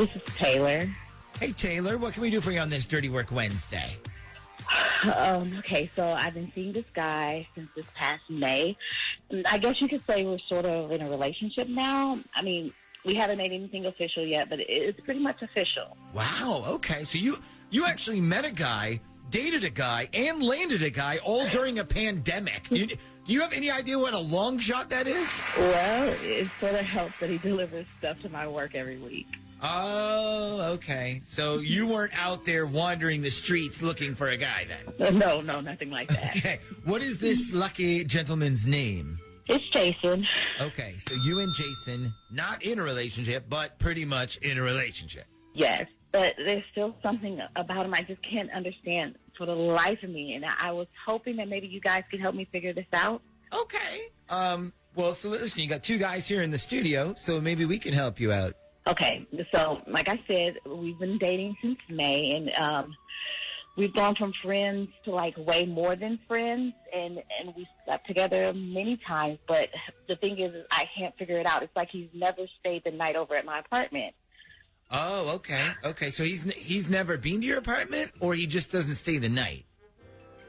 This is Taylor. Hey, Taylor, what can we do for you on this Dirty Work Wednesday? Okay, so I've been seeing this guy since this past May. I guess you could say we're sort of in a relationship now. I mean, we haven't made anything official yet, but it's pretty much official. Wow, okay. So you actually met a guy, dated a guy, and landed a guy all during a pandemic. Do you have any idea what a long shot that is? Well, it sort of helps that he delivers stuff to my work every week. Oh, okay. So you weren't out there wandering the streets looking for a guy then? No, nothing like that. Okay. What is this lucky gentleman's name? It's Jason. Okay, so you and Jason, not in a relationship, but pretty much in a relationship. Yes, but there's still something about him I just can't understand for the life of me, and I was hoping that maybe you guys could help me figure this out. Okay. Well, so listen, you got two guys here in the studio, so maybe we can help you out. Okay, so like I said, we've been dating since May, and we've gone from friends to like way more than friends, and we slept together many times. But the thing is, I can't figure it out. It's like he's never stayed the night over at my apartment. Oh, okay. Okay, so he's never been to your apartment, or he just doesn't stay the night?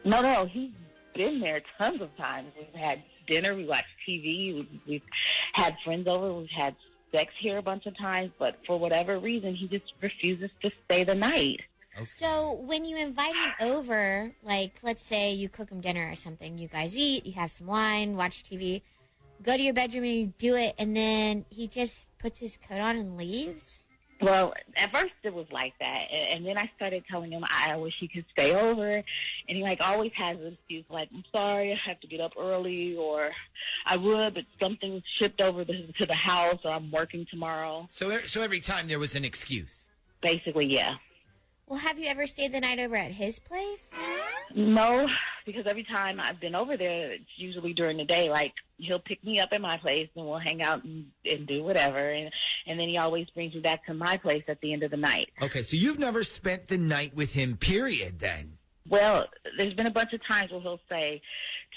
No, he's been there tons of times. We've had dinner, we watched TV, we've had friends over, we've had sex here a bunch of times, but for whatever reason, he just refuses to stay the night. Okay. So when you invite him over, like, let's say you cook him dinner or something, you guys eat, you have some wine, watch TV, go to your bedroom and you do it, and then he just puts his coat on and leaves? Well, at first it was like that, and then I started telling him I wish he could stay over, and he like always has an excuse like, I'm sorry, I have to get up early, or I would, but something shipped over to the house, or I'm working tomorrow. So every time there was an excuse? Basically, yeah. Well, have you ever stayed the night over at his place? No, because every time I've been over there, it's usually during the day. Like, he'll pick me up at my place, and we'll hang out and do whatever. And then he always brings me back to my place at the end of the night. Okay, so you've never spent the night with him, period, then? Well, there's been a bunch of times where he'll say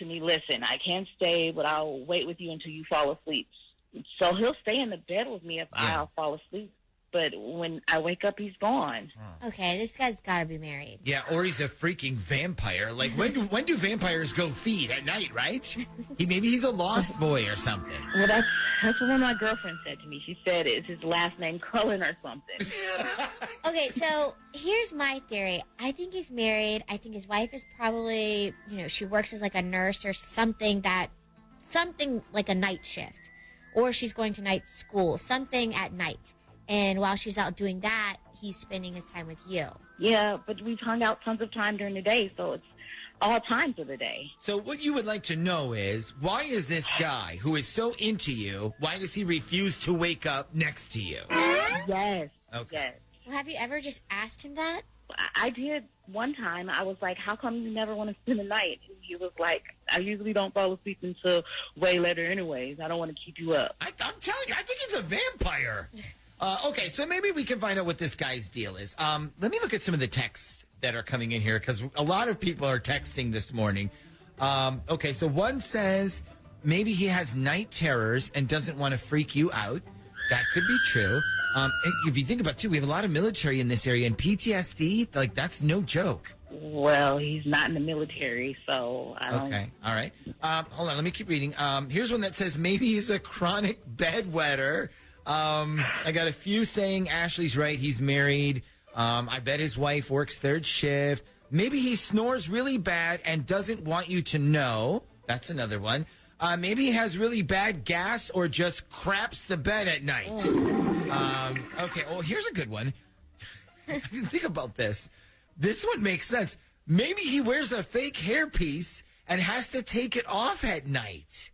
to me, listen, I can't stay, but I'll wait with you until you fall asleep. So he'll stay in the bed with me if I'll fall asleep. But when I wake up, he's gone. Okay, this guy's got to be married. Yeah, or he's a freaking vampire. Like, when do vampires go feed? At night, right? Maybe he's a lost boy or something. Well, that's what one of my girlfriends said to me. She said it's his last name Cullen or something. Okay, so here's my theory. I think he's married. I think his wife is probably, she works as like a nurse or something like a night shift. Or she's going to night school, something at night. And while she's out doing that, he's spending his time with you. Yeah, but we've hung out tons of time during the day, so it's all times of the day. So what you would like to know is, why is this guy who is so into you, why does he refuse to wake up next to you? Yes. Okay. Yes. Well, have you ever just asked him that? I did one time. I was like, how come you never want to spend the night? And he was like, I usually don't fall asleep until way later anyways. I don't want to keep you up. I'm telling you, I think he's a vampire. Okay, so maybe we can find out what this guy's deal is. Let me look at some of the texts that are coming in here, because a lot of people are texting this morning. Okay, so one says maybe he has night terrors and doesn't want to freak you out. That could be true. If you think about it, too, we have a lot of military in this area, and PTSD, like, that's no joke. Well, he's not in the military, so I don't... Okay, all right. Hold on, let me keep reading. Here's one that says maybe he's a chronic bedwetter. I got a few saying Ashley's right. He's married. I bet his wife works third shift. Maybe he snores really bad and doesn't want you to know. That's another one. Maybe he has really bad gas or just craps the bed at night. Okay, well, here's a good one. I didn't think about this. This one makes sense. Maybe he wears a fake hairpiece and has to take it off at night.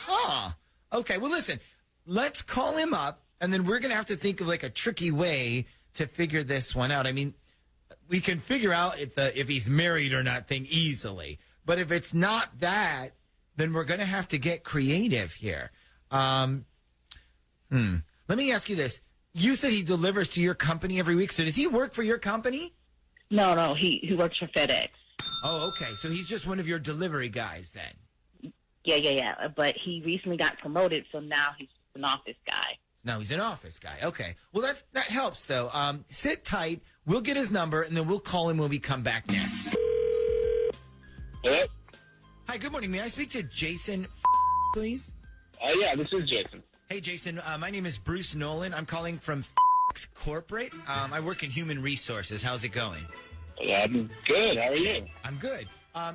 Huh. Okay, well, listen. Let's call him up, and then we're going to have to think of like a tricky way to figure this one out. I mean, we can figure out if he's married or not thing easily. But if it's not that, then we're going to have to get creative here. Let me ask you this. You said he delivers to your company every week. So does he work for your company? No, he works for FedEx. Oh, okay. So he's just one of your delivery guys then? Yeah. But he recently got promoted, so now he's an office guy. Now he's an office guy. Okay. Well, that helps, though. Sit tight. We'll get his number, and then we'll call him when we come back next. Hello? Hi, good morning. May I speak to Jason, please? Yeah, this is Jason. Hey, Jason. My name is Bruce Nolan. I'm calling from Corporate. I work in human resources. How's it going? I'm good. How are you? I'm good.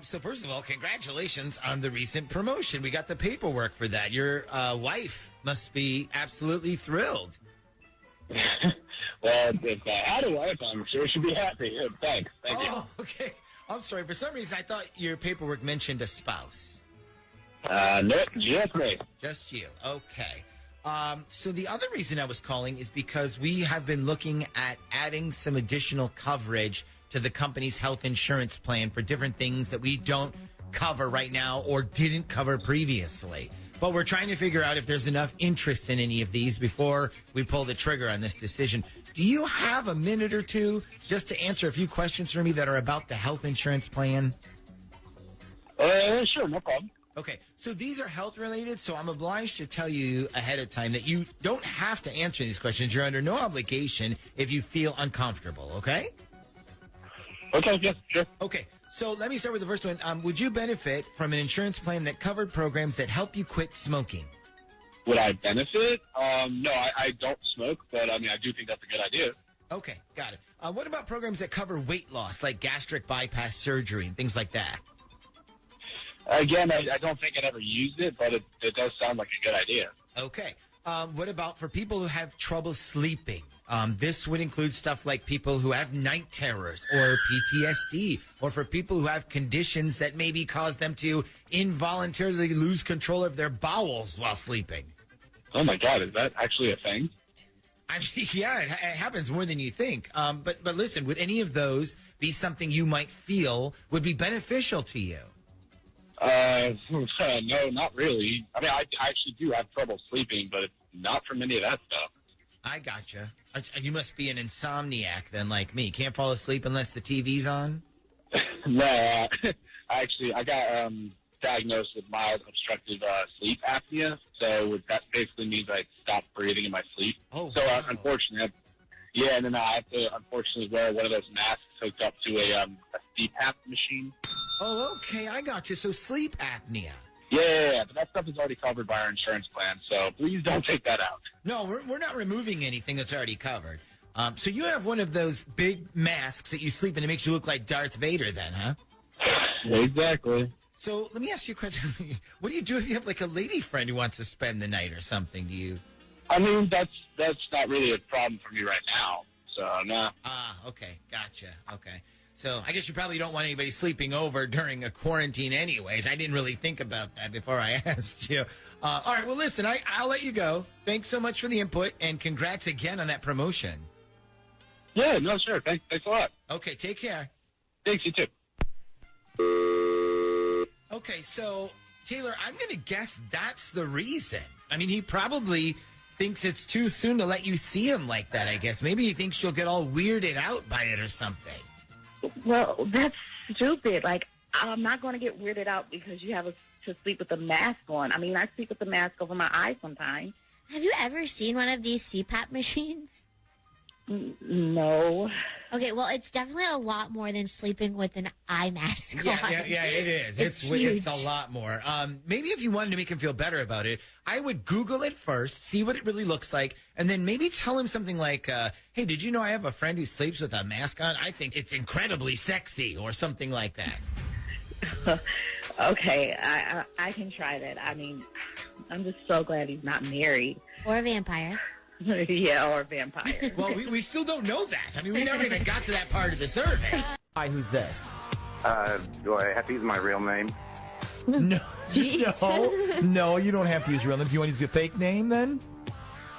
So first of all, congratulations on the recent promotion. We got the paperwork for that. Your wife must be absolutely thrilled. Well, if I had a wife, I'm sure she'd be happy. Thanks. Thank you. Oh, okay. I'm sorry. For some reason, I thought your paperwork mentioned a spouse. Nope, just me. Just you. Okay. So the other reason I was calling is because we have been looking at adding some additional coverage to the company's health insurance plan for different things that we don't cover right now or didn't cover previously. But we're trying to figure out if there's enough interest in any of these before we pull the trigger on this decision. Do you have a minute or two just to answer a few questions for me that are about the health insurance plan? Sure, no problem. Okay, so these are health related, so I'm obliged to tell you ahead of time that you don't have to answer these questions. You're under no obligation if you feel uncomfortable, okay? Okay, yeah, sure. Okay, so let me start with the first one. Would you benefit from an insurance plan that covered programs that help you quit smoking? Would I benefit? No, I don't smoke, but I mean, I do think that's a good idea. Okay, got it. What about programs that cover weight loss, like gastric bypass surgery and things like that? Again, I don't think I'd ever used it, but it does sound like a good idea. Okay. What about for people who have trouble sleeping? This would include stuff like people who have night terrors or PTSD, or for people who have conditions that maybe cause them to involuntarily lose control of their bowels while sleeping. Oh, my God, is that actually a thing? I mean, yeah, it happens more than you think. But listen, would any of those be something you might feel would be beneficial to you? No, not really. I mean, I actually do have trouble sleeping, but not from any of that stuff. I gotcha. You must be an insomniac then, like me. Can't fall asleep unless the TV's on? No, I got diagnosed with mild obstructive sleep apnea. So that basically means I stop breathing in my sleep. Oh, so wow. unfortunately, and then I have to unfortunately wear one of those masks hooked up to a CPAP machine. Oh, okay, I got you. So sleep apnea. Yeah, but that stuff is already covered by our insurance plan, so please don't take that out. No, we're not removing anything that's already covered. So you have one of those big masks that you sleep in. It makes you look like Darth Vader then, huh? Exactly. So let me ask you a question. What do you do if you have like a lady friend who wants to spend the night or something? Do you? I mean, that's not really a problem for me right now, so no. Ah, okay, gotcha. Okay. So I guess you probably don't want anybody sleeping over during a quarantine anyways. I didn't really think about that before I asked you. All right, well, listen, I'll let you go. Thanks so much for the input, and congrats again on that promotion. Yeah, no, sure. Thanks a lot. Okay, take care. Thanks, you too. Okay, so, Taylor, I'm going to guess that's the reason. I mean, he probably thinks it's too soon to let you see him like that, I guess. Maybe he thinks you'll get all weirded out by it or something. Well, that's stupid. Like, I'm not going to get weirded out because you have to sleep with a mask on. I mean, I sleep with the mask over my eyes sometimes. Have you ever seen one of these CPAP machines? No. Okay, well, it's definitely a lot more than sleeping with an eye mask on. Yeah, it is. It's It's huge. a lot more. Maybe if you wanted to make him feel better about it, I would Google it first, see what it really looks like, and then maybe tell him something like, hey, did you know I have a friend who sleeps with a mask on? I think it's incredibly sexy, or something like that. Okay, I can try that. I mean, I'm just so glad he's not married. Or a vampire. Yeah, or a vampire. Well, we still don't know that. I mean, we never even got to that part of the survey. Hi, who's this? Do I have to use my real name? No, Jeez. no, you don't have to use real name. Do you want to use a fake name then?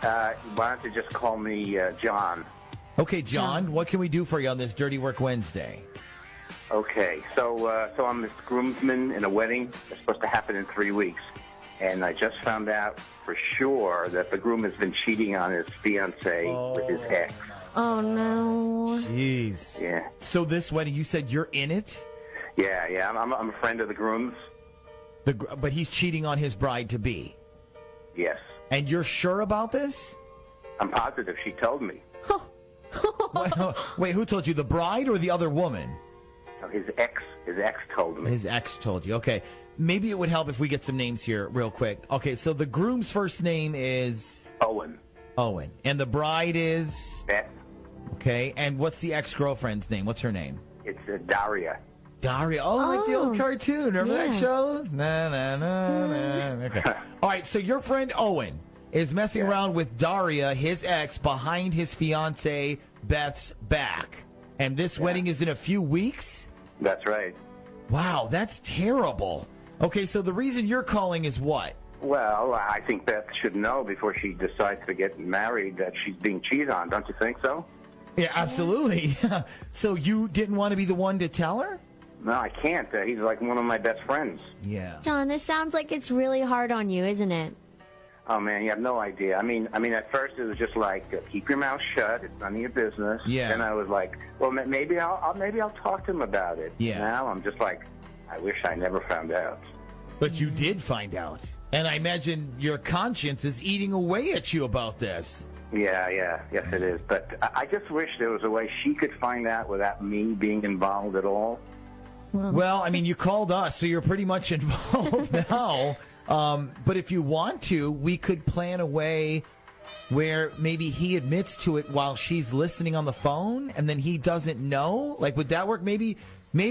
Why don't you just call me John? Okay, John, what can we do for you on this Dirty Work Wednesday? Okay, so I'm a groomsman in a wedding that's supposed to happen in 3 weeks. And I just found out for sure that the groom has been cheating on his fiancée with his ex. Oh, no. Jeez. Yeah. So this wedding, you said you're in it? Yeah, I'm a friend of the groom's. But he's cheating on his bride-to-be. Yes. And you're sure about this? I'm positive she told me. Wait, who told you? The bride or the other woman? No, his ex told me. His ex told you. Okay. Maybe it would help if we get some names here real quick. Okay, so the groom's first name is Owen. Owen. And the bride is? Beth. Okay. And what's the ex-girlfriend's name? What's her name? It's Daria. Daria. Oh, like the old cartoon. Remember that Yeah. show? Na, na, na, na. Okay. All right, so your friend Owen is messing around with Daria, his ex, behind his fiancee Beth's back. And this wedding is in a few weeks? That's right. Wow, that's terrible. Okay, so the reason you're calling is what? Well, I think Beth should know before she decides to get married that she's being cheated on. Don't you think so? Yeah, absolutely. So you didn't want to be the one to tell her? No, I can't. He's like one of my best friends. Yeah. John, this sounds like it's really hard on you, isn't it? Oh man, you have no idea. I mean, at first it was just like, keep your mouth shut. It's none of your business. Yeah. Then I was like, well, maybe I'll talk to him about it. Yeah. Now I'm just like, I wish I never found out. But you did find out. And I imagine your conscience is eating away at you about this. Yeah, yes it is. But I just wish there was a way she could find out without me being involved at all. Well, I mean, you called us, so you're pretty much involved now. But if you want to, we could plan a way where maybe he admits to it while she's listening on the phone, and then he doesn't know. Like, would that work? Maybe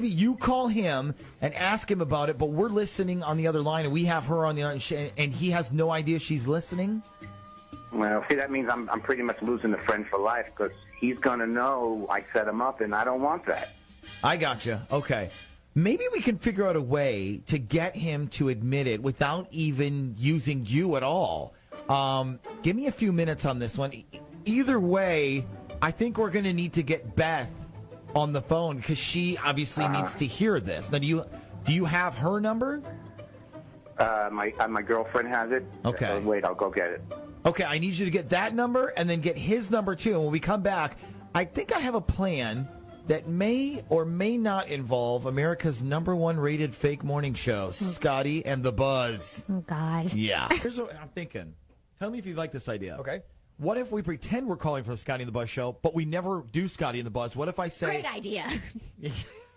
you call him and ask him about it, but we're listening on the other line, and we have her on the other line, and he has no idea she's listening. Well, see, that means I'm pretty much losing a friend for life because he's going to know I set him up, and I don't want that. I gotcha. Okay. Maybe we can figure out a way to get him to admit it without even using you at all. Give me a few minutes on this one. Either way, I think we're going to need to get Beth on the phone because she obviously needs to hear this. Now, do you have her number? My girlfriend has it. Okay. Wait, I'll go get it. Okay, I need you to get that number and then get his number too. And when we come back, I think I have a plan that may or may not involve America's #1 rated fake morning show, Scotty and the Buzz. Oh, God. Yeah. Here's what I'm thinking. Tell me if you like this idea. Okay. What if we pretend we're calling for the Scotty and the Buzz show, but we never do Scotty and the Buzz? What if I say... Great idea.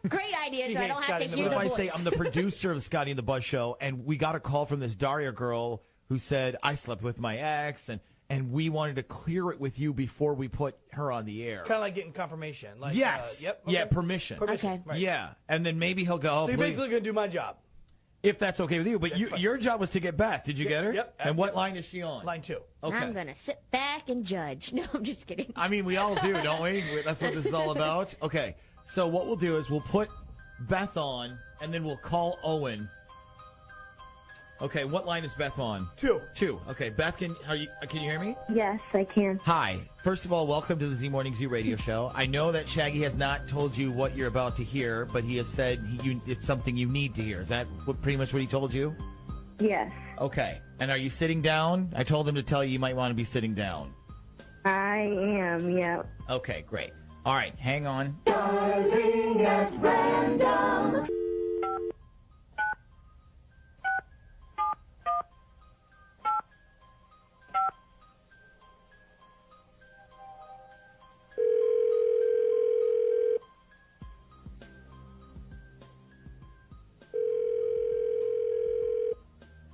Great idea, so I don't have Scotty to and the hear What the if I voice. say I'm the producer of the Scotty and the Buzz show, and we got a call from this Daria girl who said, I slept with my ex, and we wanted to clear it with you before we put her on the air. Kind of like getting confirmation. Like, Yes. Yep. Yeah, permission. Okay. Right. Yeah. And then maybe he'll go, So you're please, basically going to do my job. if that's okay with you. But That's fine. your job was to get Beth. Did you get her? Yep. And what line is she on? Line 2. Okay. I'm going to sit back and judge. No, I'm just kidding. I mean, we all do, don't we? That's what this is all about. Okay. So what we'll do is we'll put Beth on, and then we'll call Owen. Okay, what line is Beth on? 2. 2. Okay, Beth, can you hear me? Yes, I can. Hi. First of all, welcome to the Z Morning Z Radio Show. I know that Shaggy has not told you what you're about to hear, but he has said it's something you need to hear. Is that pretty much what he told you? Yes, Okay. And are you sitting down? I told him to tell you might want to be sitting down. I am. Yeah. Okay, great. All right, hang on.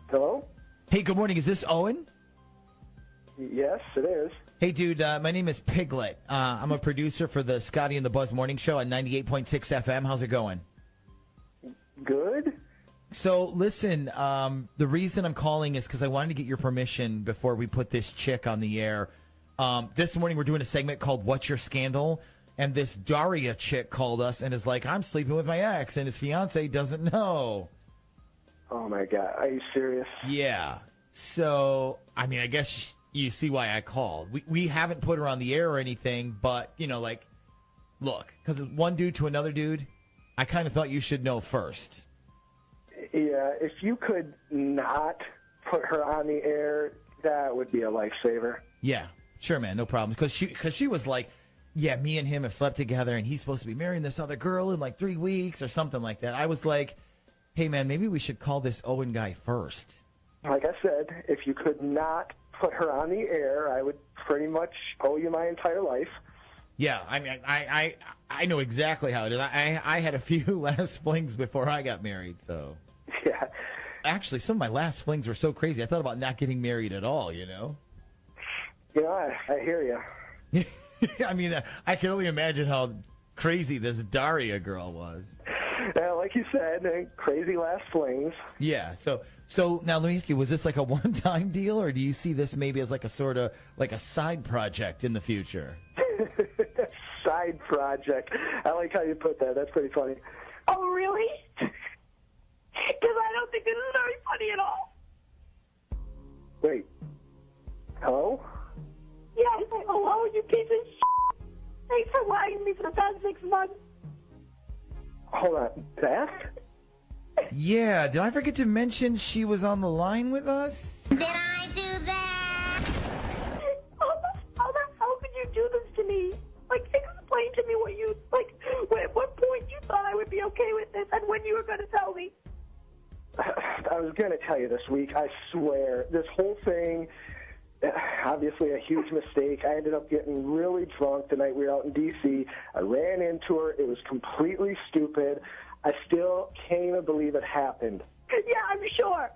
Hello? Hey, good morning. Is this Owen? Yes, it is. Hey, dude, my name is Piglet. I'm a producer for the Scotty and the Buzz Morning Show on 98.6 FM. How's it going? Good? So, listen, the reason I'm calling is because I wanted to get your permission before we put this chick on the air. This morning we're doing a segment called What's Your Scandal? And this Daria chick called us and is like, I'm sleeping with my ex, and his fiance doesn't know. Oh, my God. Are you serious? Yeah. So, I mean, I guess you see why I called. We haven't put her on the air or anything, but, like, look, because one dude to another dude, I kind of thought you should know first. Yeah, if you could not put her on the air, that would be a lifesaver. Yeah, sure, man, no problem. Because she was like, yeah, me and him have slept together, and he's supposed to be marrying this other girl in like 3 weeks or something like that. I was like, hey, man, maybe we should call this Owen guy first. Like I said, if you could not put her on the air, I would pretty much owe you my entire life. Yeah, I mean, I know exactly how it is. I had a few last flings before I got married, so. Yeah. Actually, some of my last flings were so crazy, I thought about not getting married at all, you know? You know, I hear you. I mean, I can only imagine how crazy this Daria girl was. Like you said, crazy last flings. Yeah, so now let me ask you, was this like a one-time deal, or do you see this maybe as like a sort of, like a side project in the future? Side project. I like how you put that. That's pretty funny. Oh, really? Because I don't think this is very funny at all. Wait. Hello? Yeah, I say hello, you piece of shit. Thanks for lying to me for the past 6 months. Hold on. Beth? Yeah, did I forget to mention she was on the line with us? Did I do that? How could you do this to me? Like, explain to me what you, like, at what point you thought I would be okay with this and when you were going to tell me. I was going to tell you this week, I swear. This whole thing, obviously a huge mistake. I ended up getting really drunk the night we were out in D.C. I ran into her. It was completely stupid. I still can't even believe it happened. Yeah, I'm sure.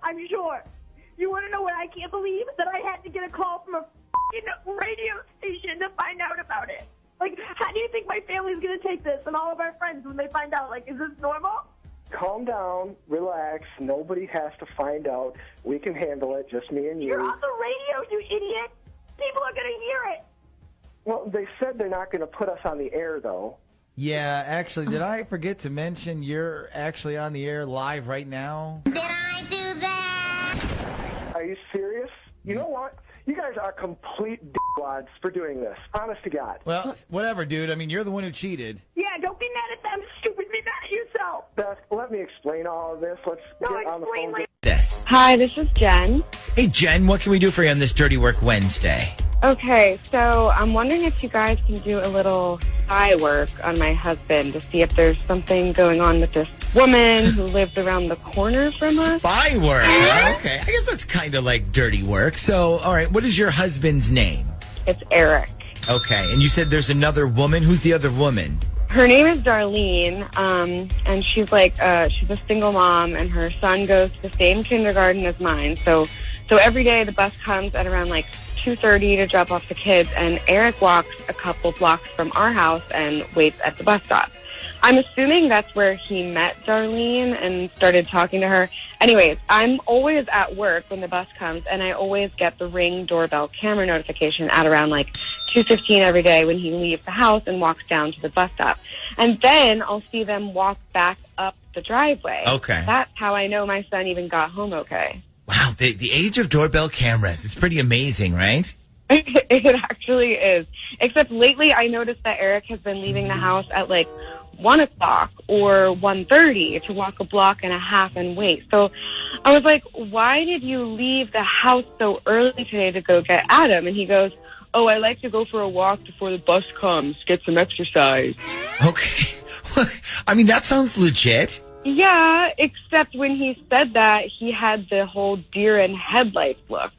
You want to know what I can't believe? That I had to get a call from a radio station to find out about it. Like, how do you think my family's going to take this and all of our friends when they find out? Like, is this normal? Calm down, relax. Nobody has to find out. We can handle it, just me and you. You're on the radio, you idiot. People are going to hear it. Well, they said they're not going to put us on the air, though. Yeah, actually, did I forget to mention you're actually on the air live right now? Did I do that? Are you serious? You know what? You guys are complete d***wads for doing this. Honest to God. Well, whatever, dude. I mean, you're the one who cheated. Yeah, don't be mad at them, stupid. Be mad at yourself. Beth, let me explain all of this. Let's get on the phone. This. Hi, this is Jen. Hey, Jen, what can we do for you on this Dirty Work Wednesday? Okay, so I'm wondering if you guys can do a little spy work on my husband to see if there's something going on with this woman who lives around the corner from us. Spy work. Okay, I guess that's kind of like dirty work. So, all right, what is your husband's name? It's Eric. Okay, and you said there's another woman. Who's the other woman? Her name is Darlene, and she's like, she's a single mom, and her son goes to the same kindergarten as mine. So every day the bus comes at around like 2:30 to drop off the kids, and Eric walks a couple blocks from our house and waits at the bus stop. I'm assuming that's where he met Darlene and started talking to her. Anyways, I'm always at work when the bus comes, and I always get the Ring doorbell camera notification at around like 2:15 every day when he leaves the house and walks down to the bus stop. And then I'll see them walk back up the driveway. Okay. That's how I know my son even got home okay. Wow, the age of doorbell cameras. It's pretty amazing, right? It actually is. Except lately I noticed that Eric has been leaving the house at like 1 o'clock or 1:30 to walk a block and a half and wait. So I was like, why did you leave the house so early today to go get Adam? And he goes, oh, I like to go for a walk before the bus comes, get some exercise. Okay. I mean, that sounds legit. Yeah, except when he said that, he had the whole deer in headlights look.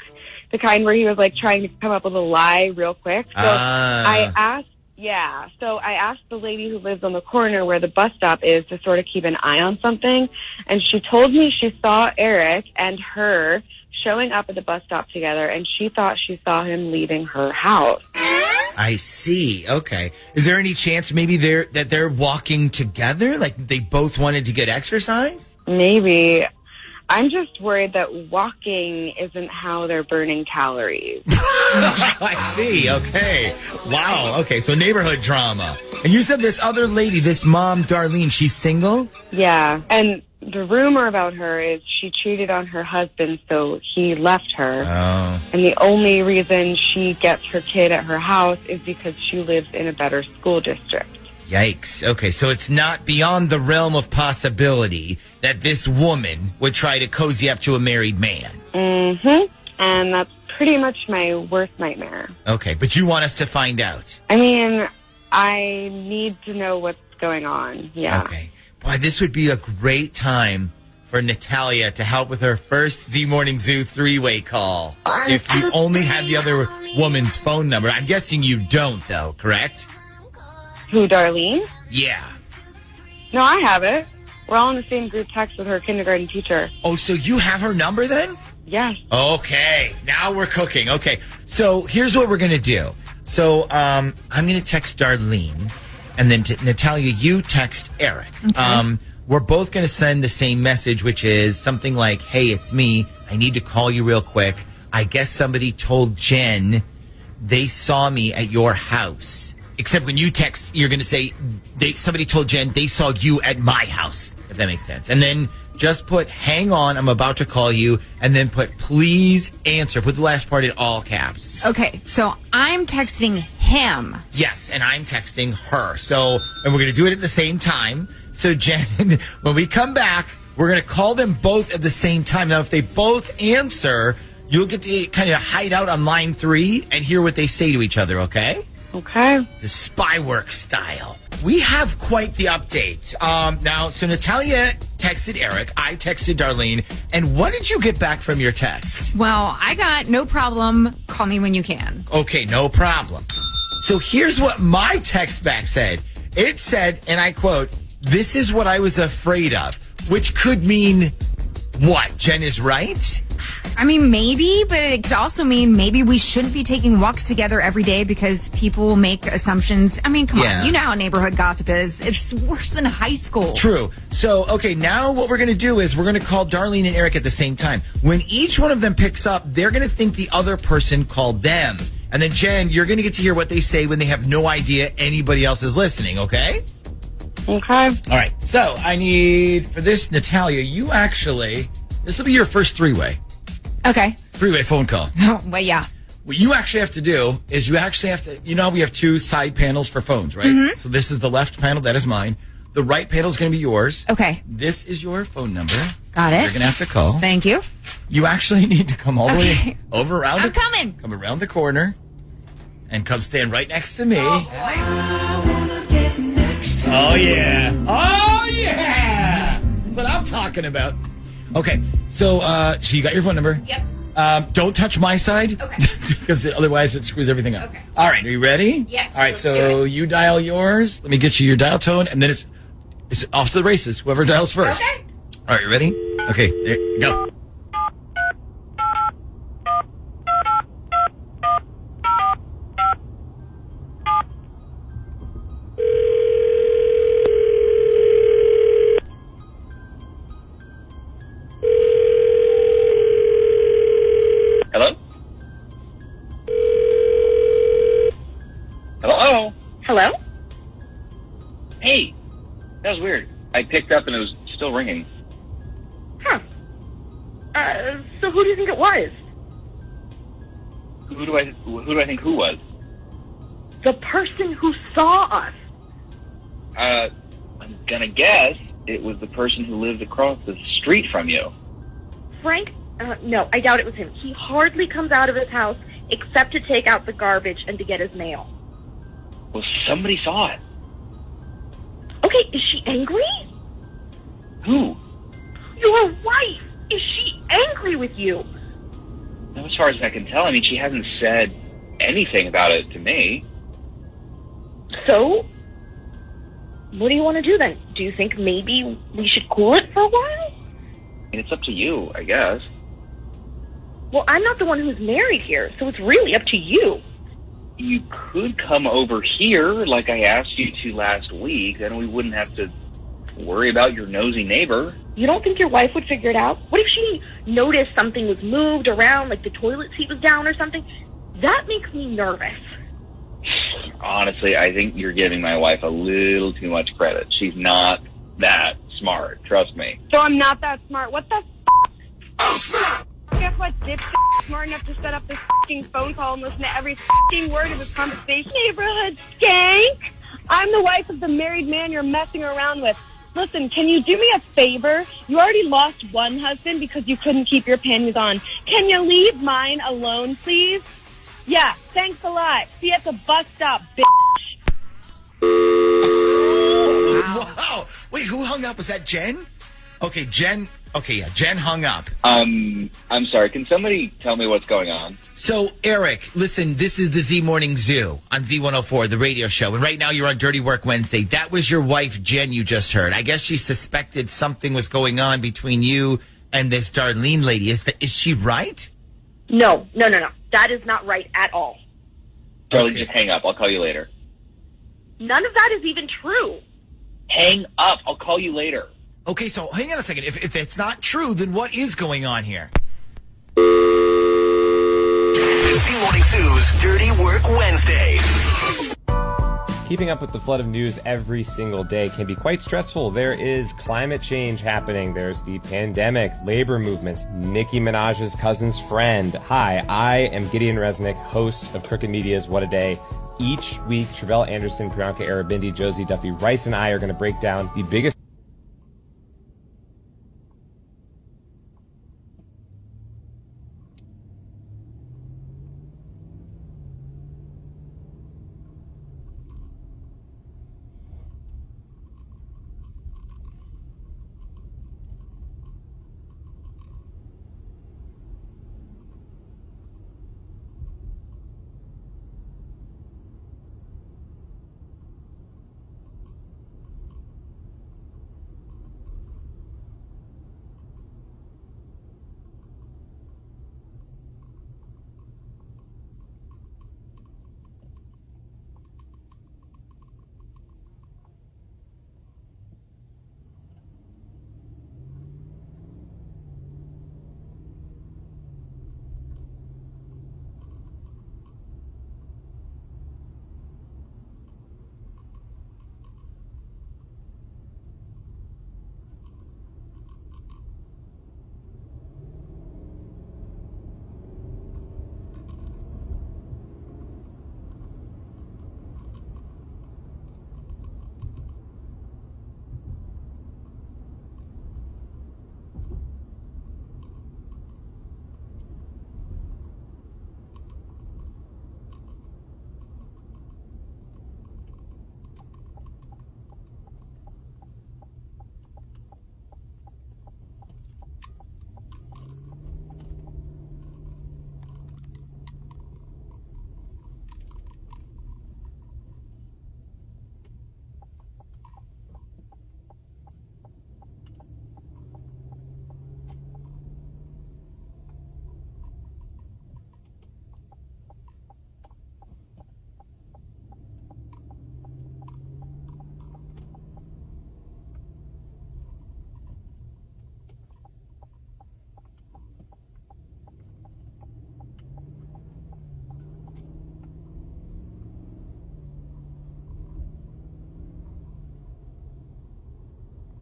The kind where he was like trying to come up with a lie real quick. So I asked the lady who lives on the corner where the bus stop is to sort of keep an eye on something. And she told me she saw Eric and her showing up at the bus stop together, and she thought she saw him leaving her house. I see. Okay. Is there any chance maybe they're walking together? Like they both wanted to get exercise? Maybe. I'm just worried that walking isn't how they're burning calories. I see. Okay. Wow. Okay. So neighborhood drama. And you said this other lady, this mom, Darlene, she's single? Yeah. And the rumor about her is she cheated on her husband, so he left her. Oh. And the only reason she gets her kid at her house is because she lives in a better school district. Yikes. Okay, so it's not beyond the realm of possibility that this woman would try to cozy up to a married man. Mm-hmm. And that's pretty much my worst nightmare. Okay, but you want us to find out. I mean, I need to know what's going on. Yeah. Okay. Boy, this would be a great time for Natalia to help with her first Z Morning Zoo 3-way call. If you only have the other woman's phone number. I'm guessing you don't, though, correct? Who, Darlene? Yeah. No, I have it. We're all in the same group text with her kindergarten teacher. Oh, so you have her number then? Yes. Okay, now we're cooking. Okay, so here's what we're going to do. So I'm going to text Darlene, and then Natalia, you text Eric. Okay. We're both going to send the same message, which is something like, hey, it's me. I need to call you real quick. I guess somebody told Jen they saw me at your house. Except when you text, you're going to say, somebody told Jen they saw you at my house, if that makes sense. And then just put, hang on, I'm about to call you, and then put, please answer. Put the last part in all caps. Okay, so I'm texting him. Yes, and I'm texting her. So, and we're going to do it at the same time. So, Jen, when we come back, we're going to call them both at the same time. Now, if they both answer, you'll get to kind of hide out on line 3 and hear what they say to each other, okay? Okay. The spy work style. We have quite the update. Now, so Natalia texted Eric. I texted Darlene. And what did you get back from your text? Well, I got no problem. Call me when you can. Okay, no problem. So here's what my text back said. It said, and I quote, "This is what I was afraid of," which could mean what? Jen is right? I mean, maybe, but it could also mean maybe we shouldn't be taking walks together every day because people make assumptions. I mean, come on. You know how neighborhood gossip is. It's worse than high school. True. So, okay, now what we're going to do is we're going to call Darlene and Eric at the same time. When each one of them picks up, they're going to think the other person called them. And then, Jen, you're going to get to hear what they say when they have no idea anybody else is listening, okay? Okay. All right. So, I need, for this, Natalia, this will be your first 3-way. Okay. 3-way phone call. Oh, well, yeah. What you actually have to do is we have 2 side panels for phones, right? Mm-hmm. So this is the left panel. That is mine. The right panel is going to be yours. Okay. This is your phone number. Got it. You're going to have to call. Thank you. You actually need to come all the way over around. I'm coming. Come around the corner and come stand right next to me. Oh, yeah. Oh, yeah. That's what I'm talking about. Okay, so you got your phone number? Yep. Don't touch my side. Okay. Because otherwise it screws everything up. Okay. All right, are you ready? Yes. All right, so you dial yours. Let me get you your dial tone, and then it's off to the races. Whoever dials first. Okay. All right, you ready? Okay, there you go. Hello? Hello? Hello? Hey, that was weird. I picked up and it was still ringing. Huh. So who do you think it was? Who do I think who was? The person who saw us. I'm gonna guess it was the person who lives across the street from you. Frank? No, I doubt it was him. He hardly comes out of his house except to take out the garbage and to get his mail. Well, somebody saw it. Okay, is she angry? Who? Your wife! Is she angry with you? Now, as far as I can tell, I mean, she hasn't said anything about it to me. So? What do you want to do then? Do you think maybe we should cool it for a while? I mean, it's up to you, I guess. Well, I'm not the one who's married here, so it's really up to you. You could come over here like I asked you to last week, then we wouldn't have to worry about your nosy neighbor. You don't think your wife would figure it out? What if she noticed something was moved around, like the toilet seat was down or something? That makes me nervous. Honestly, I think you're giving my wife a little too much credit. She's not that smart, trust me. So I'm not that smart. What the f***? Oh, snap! Guess what, dipshit? Smart enough to set up this f***ing phone call and listen to every f***ing word of this conversation. Neighborhood skank! I'm the wife of the married man you're messing around with. Listen, can you do me a favor? You already lost one husband because you couldn't keep your panties on. Can you leave mine alone, please? Yeah, thanks a lot. See you at the bus stop, bitch. Wow. Wait, who hung up? Was that Jen? Okay, Jen. Okay, yeah, Jen hung up. I'm sorry. Can somebody tell me what's going on? So, Eric, listen, this is the Z Morning Zoo on Z104, the radio show. And right now you're on Dirty Work Wednesday. That was your wife, Jen, you just heard. I guess she suspected something was going on between you and this Darlene lady. Is she right? No. That is not right at all. Charlie, just hang up. I'll call you later. None of that is even true. Hang up. I'll call you later. Okay, so hang on a second. If it's not true, then what is going on here? Z Morning Zoo's Dirty Work Wednesday. Keeping up with the flood of news every single day can be quite stressful. There is climate change happening. There's the pandemic, labor movements, Nicki Minaj's cousin's friend. Hi, I am Gideon Resnick, host of Crooked Media's What a Day. Each week, Travelle Anderson, Priyanka Arabindi, Josie Duffy Rice, and I are going to break down the biggest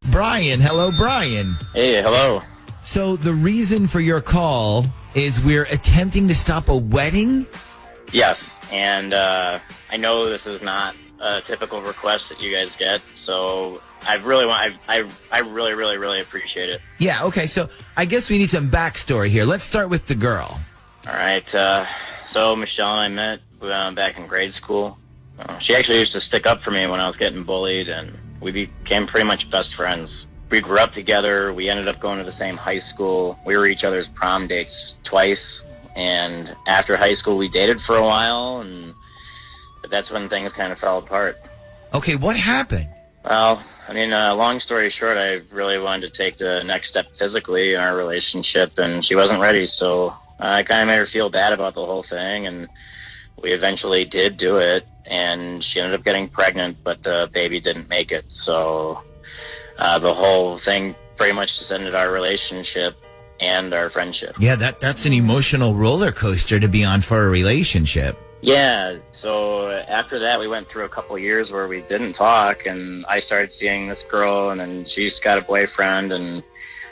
Brian. Hello, Brian. Hey, hello. So the reason for your call is we're attempting to stop a wedding? Yes, and I know this is not a typical request that you guys get, so I really really appreciate it. Yeah, okay, so I guess we need some backstory here. Let's start with the girl. All right, so Michelle and I met back in grade school. She actually used to stick up for me when I was getting bullied, and we became pretty much best friends. We grew up together. We ended up going to the same high school. We were each other's prom dates twice. And after high school, we dated for a while, but that's when things kind of fell apart. Okay, what happened? Well, I mean, long story short, I really wanted to take the next step physically in our relationship, and she wasn't ready. So I kind of made her feel bad about the whole thing, and we eventually did do it. And she ended up getting pregnant, but the baby didn't make it. So the whole thing pretty much just ended our relationship and our friendship. Yeah, that's an emotional roller coaster to be on for a relationship. Yeah, so after that, we went through a couple of years where we didn't talk, and I started seeing this girl, and then she's got a boyfriend, and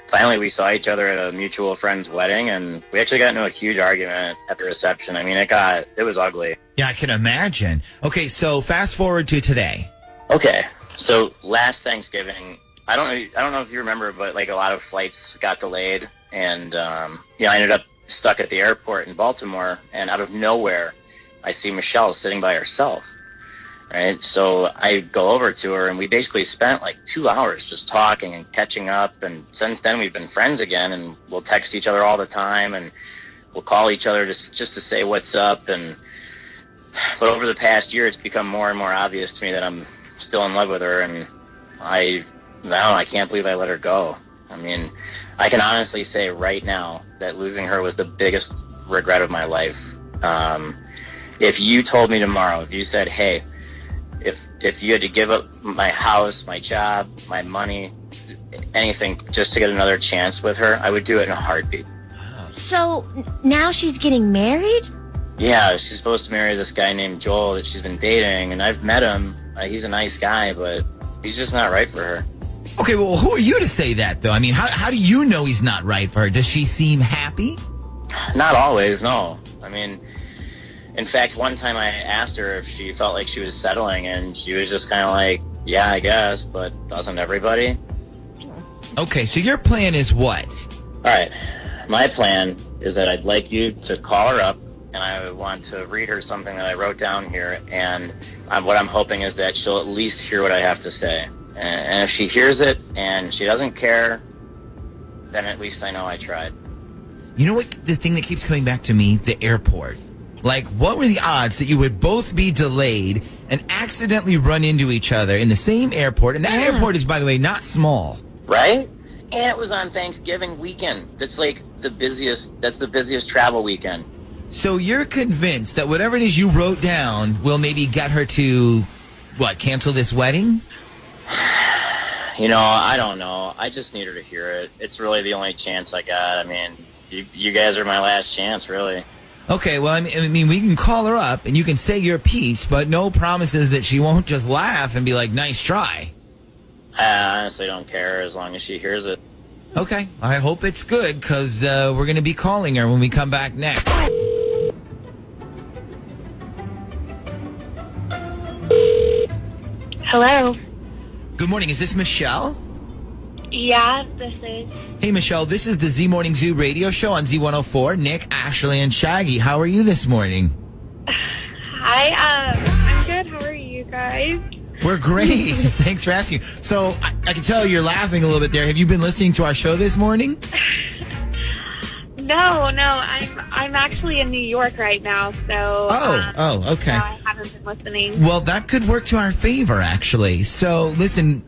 finally we saw each other at a mutual friend's wedding, and we actually got into a huge argument at the reception. I mean, it was ugly. Yeah, I can imagine. Okay, so fast forward to today. Okay, so last Thanksgiving, I don't know if you remember, but like a lot of flights got delayed, and I ended up stuck at the airport in Baltimore, and out of nowhere, I see Michelle sitting by herself. right? So I go over to her, and we basically spent like 2 hours just talking and catching up. And since then, we've been friends again, and we'll text each other all the time, and we'll call each other just to say what's up. But over the past year, it's become more and more obvious to me that I'm still in love with her, and I can't believe I let her go. I mean, I can honestly say right now that losing her was the biggest regret of my life. If you told me tomorrow, if you said, hey, if you had to give up my house, my job, my money, anything just to get another chance with her, I would do it in a heartbeat. So now she's getting married? Yeah, she's supposed to marry this guy named Joel that she's been dating, and I've met him. He's a nice guy, but he's just not right for her. Okay, well, who are you to say that, though? I mean, how do you know he's not right for her? Does she seem happy? Not always, no. I mean, in fact, one time I asked her if she felt like she was settling, and she was just kind of like, yeah, I guess, but doesn't everybody? Okay, so your plan is what? All right, my plan is that I'd like you to call her up, and I want to read her something that I wrote down here, and what I'm hoping is that she'll at least hear what I have to say. And if she hears it and she doesn't care, then at least I know I tried. You know what? The thing that keeps coming back to me, the airport. Like, what were the odds that you would both be delayed and accidentally run into each other in the same airport? And that airport is, by the way, not small. Right? And it was on Thanksgiving weekend. That's like the busiest travel weekend. So you're convinced that whatever it is you wrote down will maybe get her to, cancel this wedding? You know, I don't know. I just need her to hear it. It's really the only chance I got. I mean, you guys are my last chance, really. Okay, well, I mean, we can call her up and you can say your piece, but no promises that she won't just laugh and be like, nice try. I honestly don't care as long as she hears it. Okay, I hope it's good because we're going to be calling her when we come back next. Hello. Good morning. Is this Michelle? Yeah, this is. Hey, Michelle, this is the Z Morning Zoo radio show on Z104. Nick, Ashley, and Shaggy. How are you this morning? Hi, I'm good. How are you guys? We're great. Thanks for asking. So I can tell you're laughing a little bit there. Have you been listening to our show this morning? No, I'm actually in New York right now, so. Okay. No, I haven't been listening. Well, that could work to our favor, actually. So, listen,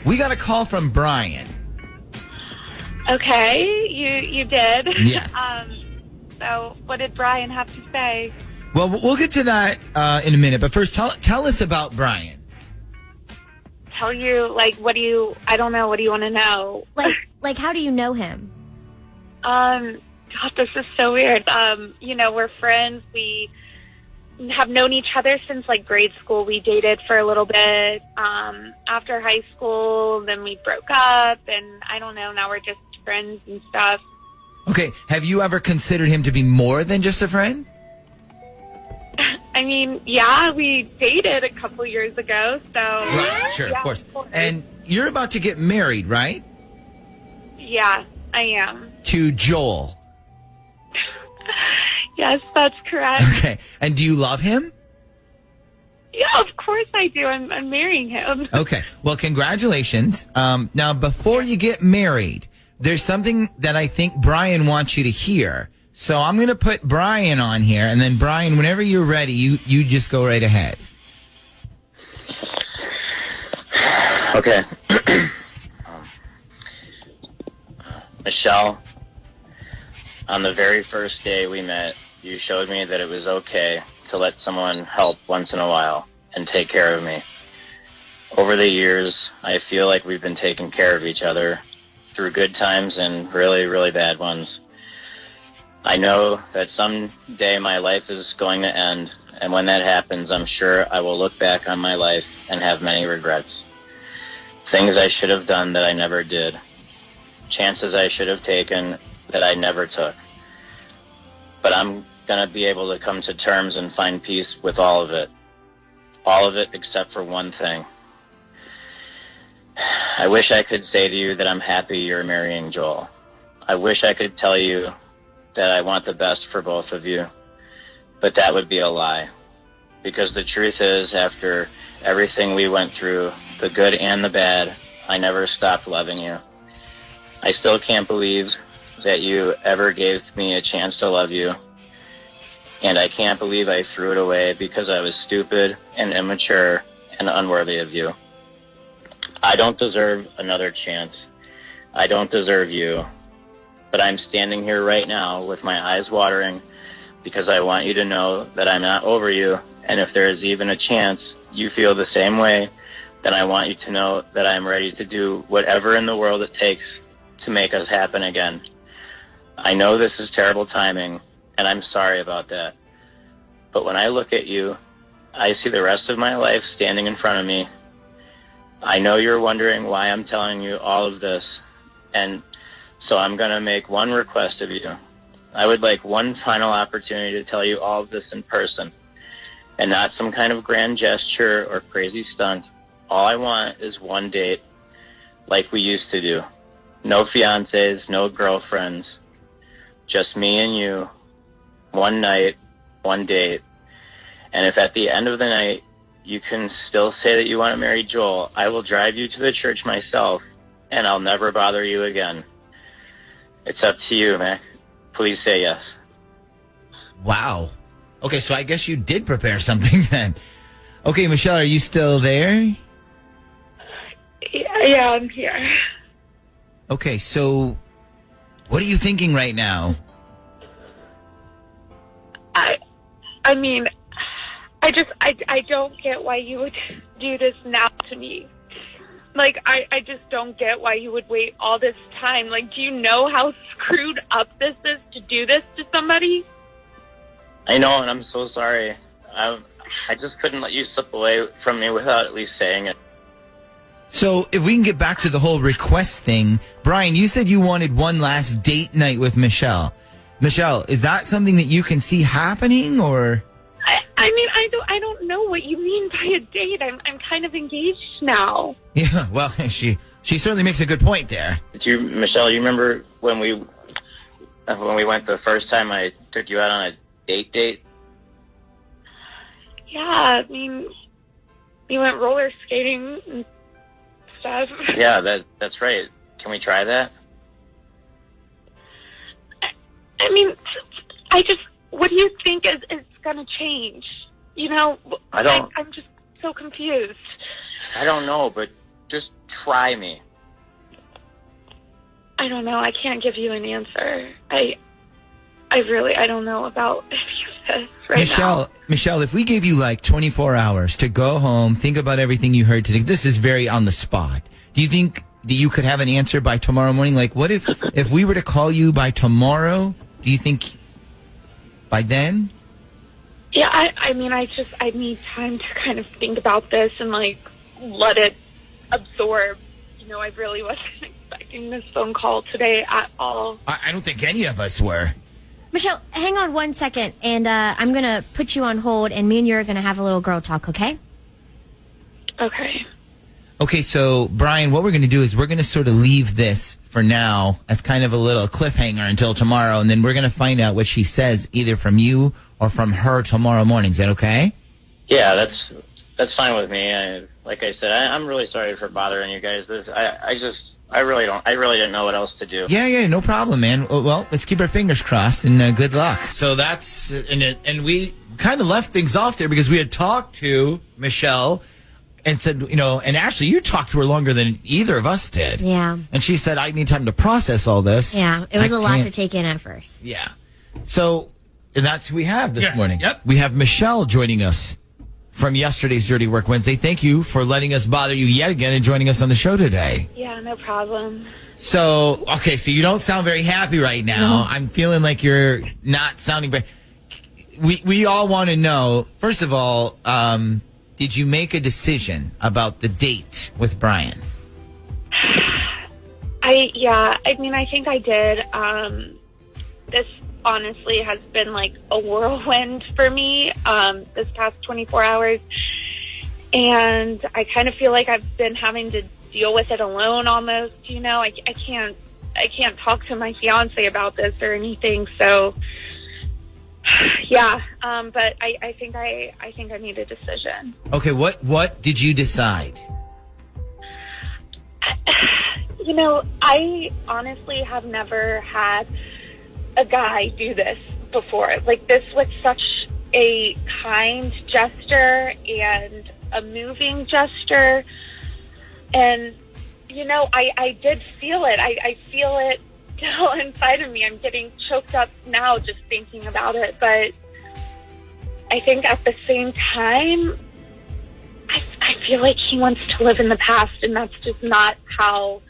we got a call from Brian. Okay, you did. Yes. So, what did Brian have to say? Well, we'll get to that in a minute. But first, tell us about Brian. Tell you, I don't know, what do you want to know? Like, how do you know him? God, this is so weird. We're friends. We have known each other since grade school. We dated for a little bit after high school. Then we broke up, and I don't know. Now we're just friends and stuff. Okay. Have you ever considered him to be more than just a friend? I mean, yeah, we dated a couple years ago. So right, sure, yeah, of course. And you're about to get married, right? Yeah, I am. To Joel. Yes, that's correct. Okay. And do you love him? Yeah, of course I do. I'm marrying him. Okay. Well, congratulations. Now, before you get married, there's something that I think Brian wants you to hear. So I'm going to put Brian on here, and then Brian, whenever you're ready, you just go right ahead. Okay. Michelle, on the very first day we met, you showed me that it was okay to let someone help once in a while and take care of me. Over the years, I feel like we've been taking care of each other through good times and really, really bad ones. I know that someday my life is going to end, and when that happens, I'm sure I will look back on my life and have many regrets. Things I should have done that I never did. Chances I should have taken that I never took. But I'm going to be able to come to terms and find peace with all of it. All of it except for one thing. I wish I could say to you that I'm happy you're marrying Joel. I wish I could tell you that I want the best for both of you, but that would be a lie. because the truth is, after everything we went through, the good and the bad, I never stopped loving you. I still can't believe that you ever gave me a chance to love you. And I can't believe I threw it away because I was stupid and immature and unworthy of you. I don't deserve another chance. I don't deserve you. But I'm standing here right now with my eyes watering because I want you to know that I'm not over you. And if there is even a chance you feel the same way, then I want you to know that I'm ready to do whatever in the world it takes to make us happen again. I know this is terrible timing, and I'm sorry about that. But when I look at you, I see the rest of my life standing in front of me. I know you're wondering why I'm telling you all of this, and so I'm going to make one request of you. I would like one final opportunity to tell you all of this in person, and not some kind of grand gesture or crazy stunt. All I want is one date, like we used to do. No fiancés, no girlfriends, just me and you, one night, one date. And if at the end of the night you can still say that you want to marry Joel, I will drive you to the church myself, and I'll never bother you again. It's up to you, Mac. Please say yes. Wow. Okay, so I guess you did prepare something then. Okay, Michelle, are you still there? Yeah, I'm here. Okay, so what are you thinking right now? I mean, I don't get why you would do this now to me. Like, I just don't get why you would wait all this time. Like, do you know how screwed up this is to do this to somebody? I know, and I'm so sorry. I just couldn't let you slip away from me without at least saying it. So if we can get back to the whole request thing, Brian, you said you wanted one last date night with Michelle. Michelle, is that something that you can see happening, or? I mean, I don't know what you mean by a date. I'm kind of engaged now. Yeah, well, she certainly makes a good point there. Michelle, you remember when we went the first time I took you out on a date? Yeah, I mean, we went roller skating and stuff. Yeah, that's right. Can we try that? I mean, what do you think is going to change? You know, I'm just so confused. I don't know, but just try me. I don't know. I can't give you an answer. I don't know about any of this right now. Michelle, if we gave you like 24 hours to go home, think about everything you heard today, this is very on the spot. Do you think that you could have an answer by tomorrow morning? Like, what if we were to call you by tomorrow? Do you think by then? Yeah, I mean, I need time to kind of think about this and, like, let it absorb. You know, I really wasn't expecting this phone call today at all. I don't think any of us were. Michelle, hang on 1 second, and I'm going to put you on hold, and me and you are going to have a little girl talk, okay? Okay. Okay, so, Brian, what we're going to do is we're going to sort of leave this for now as kind of a little cliffhanger until tomorrow, and then we're going to find out what she says either from you or from her tomorrow morning. Is that okay? Yeah, that's fine with me. Like I said, I'm really sorry for bothering you guys. I really didn't know what else to do. Yeah, no problem, man. Well, let's keep our fingers crossed, and good luck. So that's, and we kind of left things off there because we had talked to Michelle and said, and actually you talked to her longer than either of us did. Yeah. And she said, I need time to process all this. Yeah, it was a lot to take in at first. Yeah. So, and that's who we have this morning. Yep. We have Michelle joining us from yesterday's Dirty Work Wednesday. Thank you for letting us bother you yet again and joining us on the show today. Yeah, no problem. So, okay, so you don't sound very happy right now. No. I'm feeling like you're not sounding very... We all want to know, first of all, did you make a decision about the date with Brian? I think I did. This honestly has been like a whirlwind for me this past 24 hours. And I kind of feel like I've been having to deal with it alone almost, I can't talk to my fiance about this or anything. So Yeah, but I think I need a decision. Okay, what did you decide? You know, I honestly have never had a guy do this before. Like, this was such a kind gesture and a moving gesture. And, you know, I did feel it. I feel it still inside of me. I'm getting choked up now just thinking about it. But I think at the same time, I feel like he wants to live in the past, and that's just not how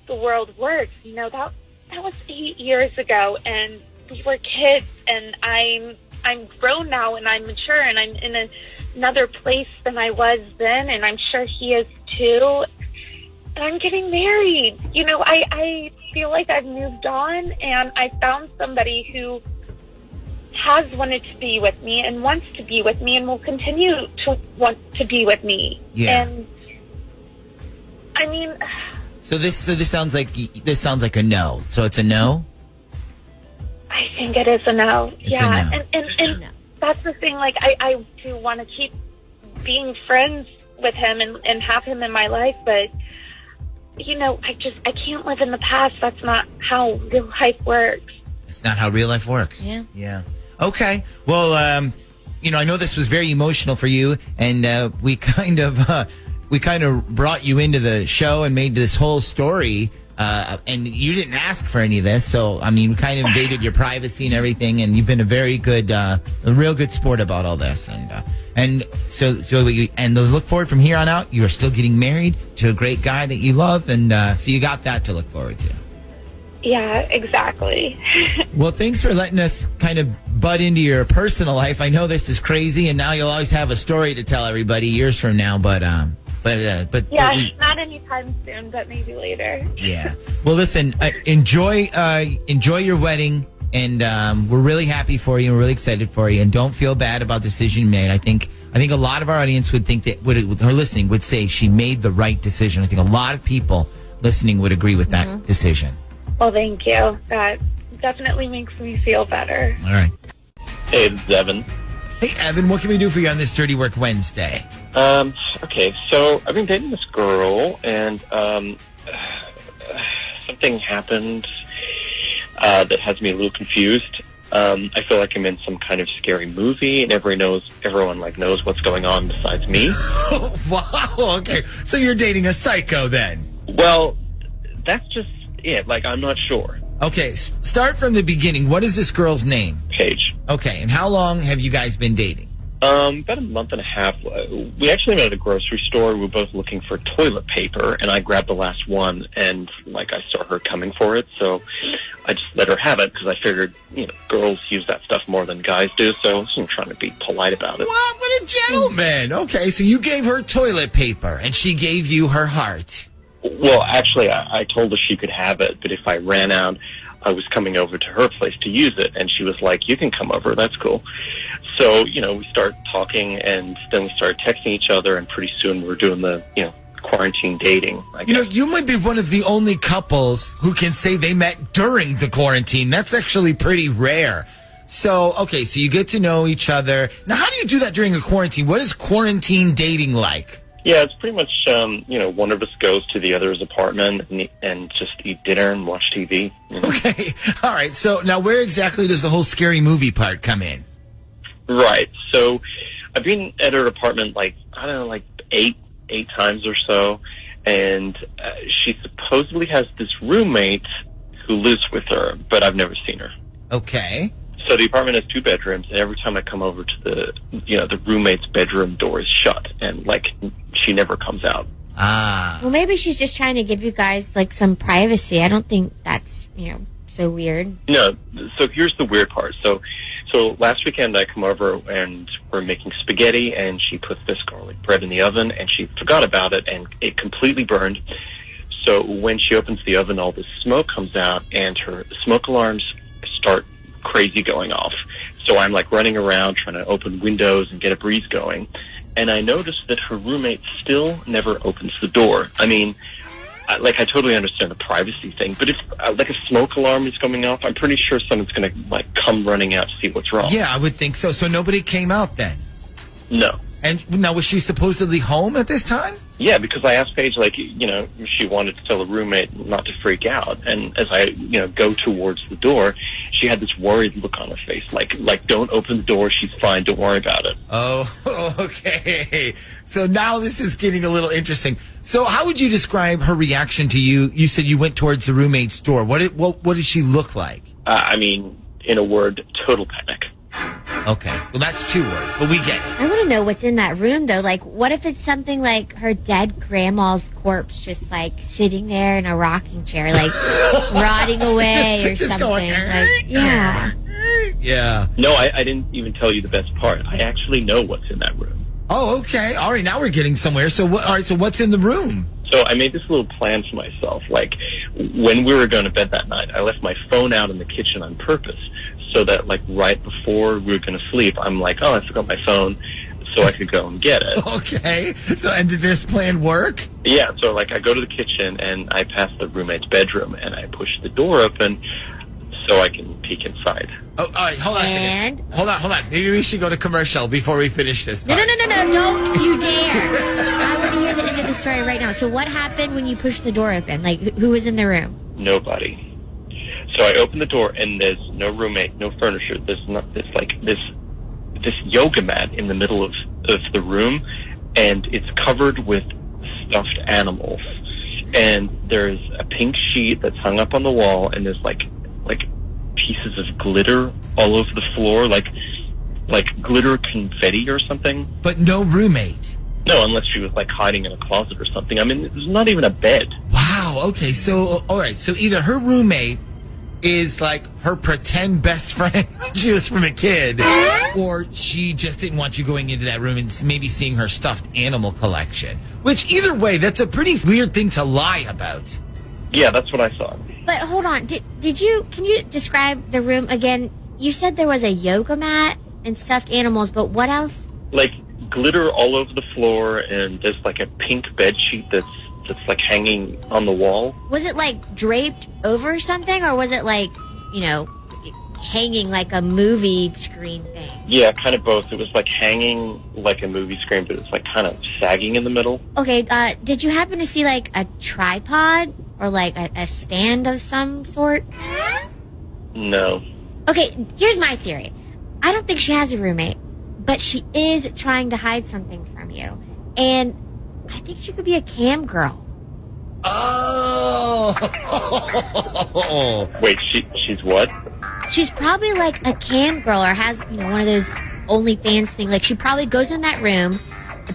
the world works. You know, that was 8 years ago, and we were kids, and I'm grown now, and I'm mature, and I'm in another place than I was then, and I'm sure he is too. And I'm getting married. You know, I feel like I've moved on, and I found somebody who has wanted to be with me and wants to be with me and will continue to want to be with me. Yeah. And I mean, So this sounds like a no. So it's a no? I think it is a no. It's yeah. a no. And that's the thing. Like, I do want to keep being friends with him and have him in my life, but you know, I can't live in the past. That's not how real life works. It's not how real life works. Yeah. Yeah. Okay. Well, you know, I know this was very emotional for you, and we kind of brought you into the show and made this whole story. And you didn't ask for any of this, so I mean, we kind of invaded your privacy and everything. And you've been a very good, a real good sport about all this. And so to look forward from here on out, you are still getting married to a great guy that you love, and so you got that to look forward to. Yeah, exactly. Well, thanks for letting us kind of butt into your personal life. I know this is crazy, and now you'll always have a story to tell everybody years from now. But yeah, not anytime soon, but maybe later. Yeah. Well, listen, enjoy your wedding, and we're really happy for you. We're really excited for you, and don't feel bad about the decision you made. I think a lot of our audience would think that her listening would say she made the right decision. I think a lot of people listening would agree with that decision. Well, thank you. That definitely makes me feel better. All right. Hey, it's Evan. Hey, Evan, what can we do for you on this Dirty Work Wednesday? Okay, so I've been dating this girl, and something happened that has me a little confused. I feel like I'm in some kind of scary movie, and everyone knows what's going on besides me. Wow, okay. So you're dating a psycho then? Well, that's just it. Like, I'm not sure. Okay, start from the beginning. What is this girl's name? Paige. Okay, and how long have you guys been dating? About a month and a half. We actually met at a grocery store. We were both looking for toilet paper, and I grabbed the last one, and I saw her coming for it, so I just let her have it because I figured, girls use that stuff more than guys do, so I wasn't trying to be polite about it. What a gentleman! Okay, so you gave her toilet paper, and she gave you her heart. Well, actually, I told her she could have it, but if I ran out, I was coming over to her place to use it, and she was like, you can come over, that's cool. So, we started talking, and then we started texting each other, and pretty soon we were doing the, quarantine dating, I guess. You might be one of the only couples who can say they met during the quarantine. That's actually pretty rare. So, okay, so you get to know each other. Now, how do you do that during a quarantine? What is quarantine dating like? Yeah, it's pretty much, one of us goes to the other's apartment and just eat dinner and watch TV. Okay. All right. So now where exactly does the whole scary movie part come in? Right. So I've been at her apartment, eight times or so. And she supposedly has this roommate who lives with her, but I've never seen her. Okay. So the apartment has 2 bedrooms, and every time I come over to the roommate's bedroom door is shut, and she never comes out. Ah. Well, maybe she's just trying to give you guys some privacy. I don't think that's so weird. No. So here's the weird part. So last weekend I come over and we're making spaghetti, and she puts this garlic bread in the oven, and she forgot about it, and it completely burned. So when she opens the oven, all this smoke comes out, and her smoke alarms start crazy going off. So I'm running around trying to open windows and get a breeze going. And I noticed that her roommate still never opens the door. I mean, I totally understand the privacy thing, but if like a smoke alarm is going off, I'm pretty sure someone's going to like come running out to see what's wrong. Yeah, I would think so. So nobody came out then? No. And now, was she supposedly home at this time? Yeah, because I asked Paige, like, you know, if she wanted to tell the roommate not to freak out. And as I, you know, go towards the door, she had this worried look on her face. Like, don't open the door. She's fine. Don't worry about it. Oh, okay. So now this is getting a little interesting. So how would you describe her reaction to you? You said you went towards the roommate's door. What did she look like? I mean, in a word, total panic. Okay. Well, that's 2 words, but we get it. I want to know what's in that room, though. Like, what if it's something like her dead grandma's corpse just, like, sitting there in a rocking chair, like, rotting away or just something? Going, like, yeah. Yeah. No, I didn't even tell you the best part. I actually know what's in that room. Oh, okay. All right, now we're getting somewhere. So, so what's in the room? So I made this little plan for myself. Like, when we were going to bed that night, I left my phone out in the kitchen on purpose so that, like, right before we were going to sleep, I'm like, oh, I forgot my phone, so I could go and get it. Okay. So, and did this plan work? Yeah. So, like, I go to the kitchen, and I pass the roommate's bedroom, and I push the door open so I can peek inside. Oh, all right. Hold on a second. Hold on. Maybe we should go to commercial before we finish this. No, don't you dare. I want to hear the end of the story right now. So what happened when you pushed the door open? Like, who was in the room? Nobody. So I open the door, and there's no roommate, no furniture. There's not this yoga mat in the middle of the room, and it's covered with stuffed animals. And there's a pink sheet that's hung up on the wall, and there's like pieces of glitter all over the floor, like glitter confetti or something. But no roommate. No, unless she was like hiding in a closet or something. I mean, there's not even a bed. Wow. Okay. So, all right. So either her roommate is like her pretend best friend she was from a kid, or she just didn't want you going into that room and maybe seeing her stuffed animal collection. Which, either way, that's a pretty weird thing to lie about. Yeah, that's what I thought. But hold on, can you describe the room again? You said there was a yoga mat and stuffed animals, but what else? Like glitter all over the floor, and there's like a pink bed sheet that's like hanging on the wall. Was it like draped over something, or was it like, you know, hanging like a movie screen thing? Yeah, kind of both. It was like hanging like a movie screen, but it's like kind of sagging in the middle. Okay, did you happen to see like a tripod or like a stand of some sort? No. Okay, here's my theory. I don't think she has a roommate, but she is trying to hide something from you. And I think she could be a cam girl. Oh! Wait, she's what? She's probably like a cam girl, or has, you know, one of those OnlyFans thing. Like, she probably goes in that room,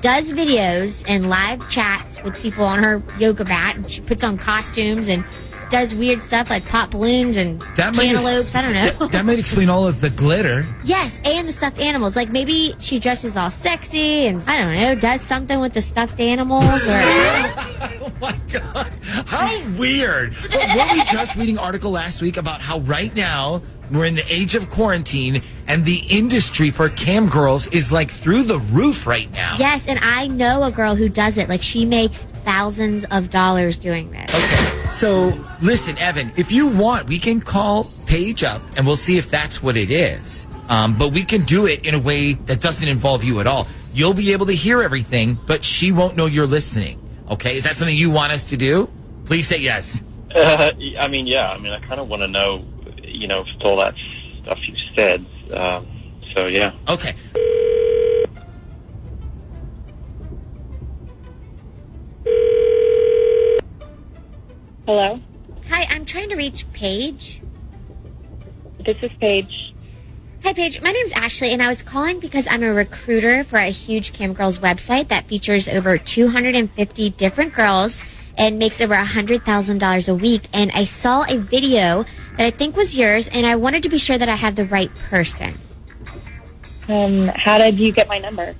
does videos and live chats with people on her yoga mat, and she puts on costumes and does weird stuff like pop balloons and cantaloupes. I don't know. That might explain all of the glitter. Yes, and the stuffed animals. Like, maybe she dresses all sexy and, I don't know, does something with the stuffed animals. Or oh, my God. How weird. Well, weren't we just reading an article last week about how right now we're in the age of quarantine and the industry for cam girls is like through the roof right now? Yes, and I know a girl who does it. Like, she makes thousands of dollars doing this. Okay. So, listen, Evan, if you want, we can call Paige up and we'll see if that's what it is. But we can do it in a way that doesn't involve you at all. You'll be able to hear everything, but she won't know you're listening. Okay? Is that something you want us to do? Please say yes. I mean, yeah. I mean, I kind of want to know, you know, if all that stuff you said. So, yeah. Okay. Hello? Hi, I'm trying to reach Paige. This is Paige. Hi, Paige. My name's Ashley, and I was calling because I'm a recruiter for a huge Cam Girls website that features over 250 different girls and makes over $100,000 a week. And I saw a video that I think was yours, and I wanted to be sure that I have the right person. How did you get my number?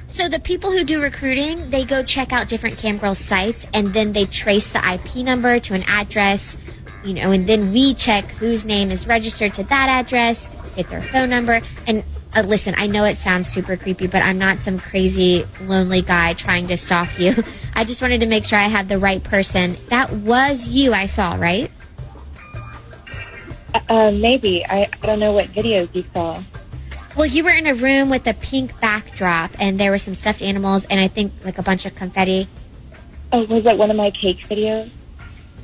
So the people who do recruiting, they go check out different Cam Girls sites, and then they trace the IP number to an address, you know, and then we check whose name is registered to that address, get their phone number, and listen, I know it sounds super creepy, but I'm not some crazy, lonely guy trying to stalk you. I just wanted to make sure I had the right person. That was you I saw, right? Maybe. I don't know what videos you saw. Well, you were in a room with a pink backdrop, and there were some stuffed animals, and I think like a bunch of confetti. Oh, was that one of my cake videos?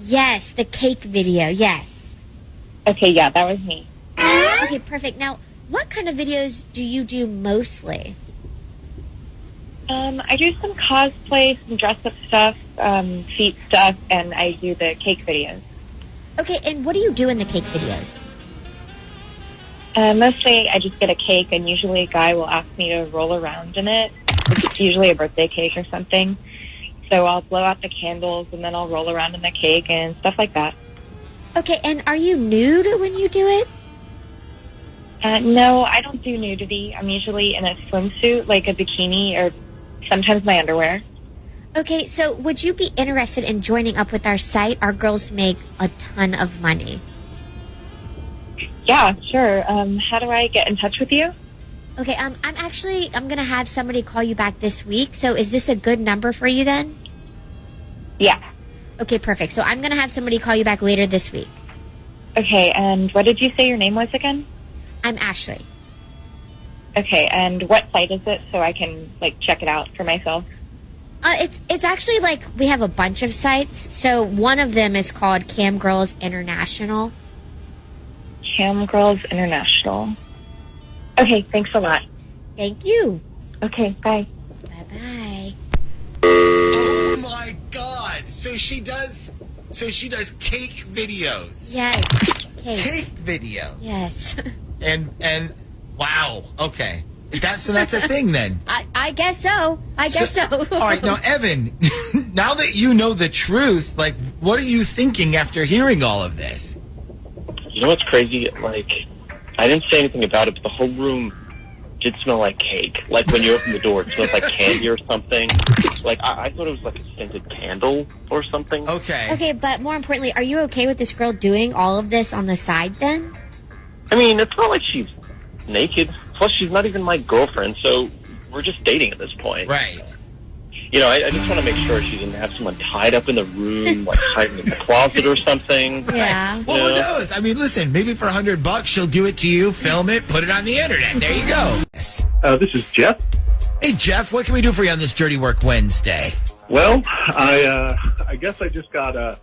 Yes, the cake video, yes. Okay, yeah, that was me. Okay, perfect. Now, what kind of videos do you do mostly? I do some cosplay, some dress-up stuff, feet stuff, and I do the cake videos. Okay, and what do you do in the cake videos? Mostly, I just get a cake, and usually a guy will ask me to roll around in it. It's usually a birthday cake or something. So I'll blow out the candles, and then I'll roll around in the cake and stuff like that. Okay, and are you nude when you do it? No, I don't do nudity. I'm usually in a swimsuit, like a bikini, or sometimes my underwear. Okay, so would you be interested in joining up with our site? Our girls make a ton of money. Yeah, sure. How do I get in touch with you? Okay, I'm going to have somebody call you back this week. So is this a good number for you then? Yeah. Okay, perfect. So I'm going to have somebody call you back later this week. Okay, and what did you say your name was again? I'm Ashley. Okay, and what site is it so I can, like, check it out for myself? It's actually, like, we have a bunch of sites. So one of them is called Cam Girls International. Cam Girls International. Okay, thanks a lot. Thank you. Okay, bye. Bye-bye. Oh, my God. So she does cake videos. Yes, Cake videos. Yes. And wow. Okay. That's a thing then. I guess so. I guess so. All right, now Evan, now that you know the truth, like, what are you thinking after hearing all of this? You know what's crazy? Like, I didn't say anything about it, but the whole room did smell like cake. Like, when you open the door, it smells like candy or something. Like, I thought it was like a scented candle or something. Okay. Okay, but more importantly, are you okay with this girl doing all of this on the side then? I mean, it's not like she's naked. Plus, she's not even my girlfriend, so we're just dating at this point. Right. You know, I just want to make sure she didn't have someone tied up in the room, like hiding in the closet or something. Yeah. Well, who knows? I mean, listen, maybe for $100, she'll do it to you, film it, put it on the internet. There you go. Yes. This is Jeff. Hey, Jeff, what can we do for you on this Dirty Work Wednesday? Well, I guess I just got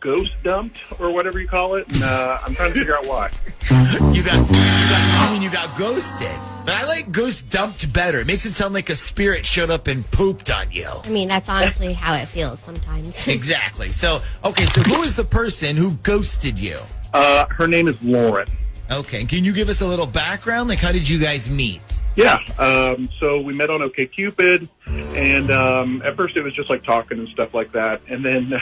ghost dumped or whatever you call it, and I'm trying to figure out why. You got ghosted. But I like ghost dumped better. It makes it sound like a spirit showed up and pooped on you. I mean, that's honestly how it feels sometimes. Exactly. So who is the person who ghosted you? Her name is Lauren. Okay. Can you give us a little background? Like, how did you guys meet? Yeah. So we met on OkCupid, and at first it was just like talking and stuff like that. And then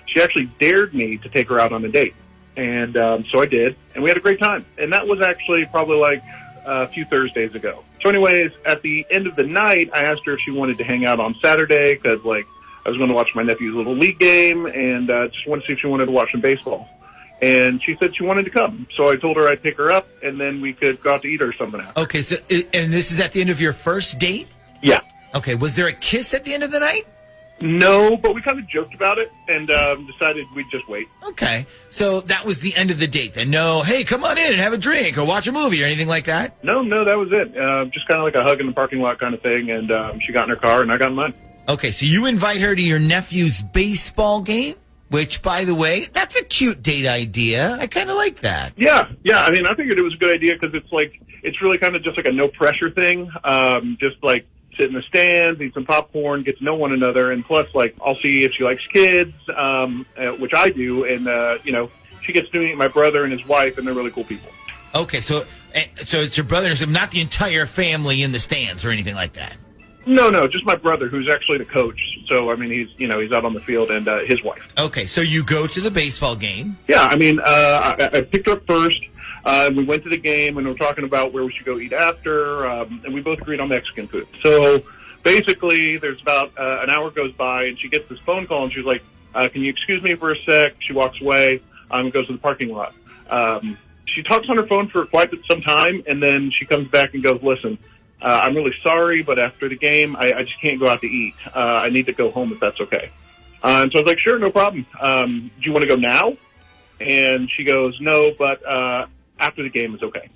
she actually dared me to take her out on a date. And so I did, and we had a great time. And that was actually probably like a few Thursdays ago. So anyways, at the end of the night, I asked her if she wanted to hang out on Saturday because, like, I was going to watch my nephew's little league game and just wanted to see if she wanted to watch some baseball. And she said she wanted to come. So I told her I'd pick her up, and then we could go out to eat or something after. Okay, so and this is at the end of your first date? Yeah. Okay, was there a kiss at the end of the night? No, but we kind of joked about it and decided we'd just wait. Okay, so that was the end of the date then? No, hey, come on in and have a drink or watch a movie or anything like that? No, that was it. Just kind of like a hug in the parking lot kind of thing, and she got in her car and I got in mine. Okay, so you invite her to your nephew's baseball game? Which, by the way, that's a cute date idea. I kind of like that. Yeah. I mean, I figured it was a good idea because it's really kind of just like a no pressure thing. Just like sit in the stands, eat some popcorn, get to know one another, and plus, like, I'll see if she likes kids, which I do, and she gets to meet my brother and his wife, and they're really cool people. Okay, so it's your brother, so not the entire family in the stands or anything like that. No, just my brother, who's actually the coach. So, I mean, he's out on the field, and his wife. Okay, so you go to the baseball game. Yeah, I mean, I picked her up first. We went to the game, and we were talking about where we should go eat after, and we both agreed on Mexican food. So, basically, there's about an hour goes by, and she gets this phone call, and she's like, can you excuse me for a sec? She walks away and goes to the parking lot. she talks on her phone for quite some time, and then she comes back and goes, listen, I'm really sorry, but after the game, I just can't go out to eat. I need to go home if that's okay. And so I was like, sure, no problem. Do you want to go now? And she goes, no, but after the game is okay.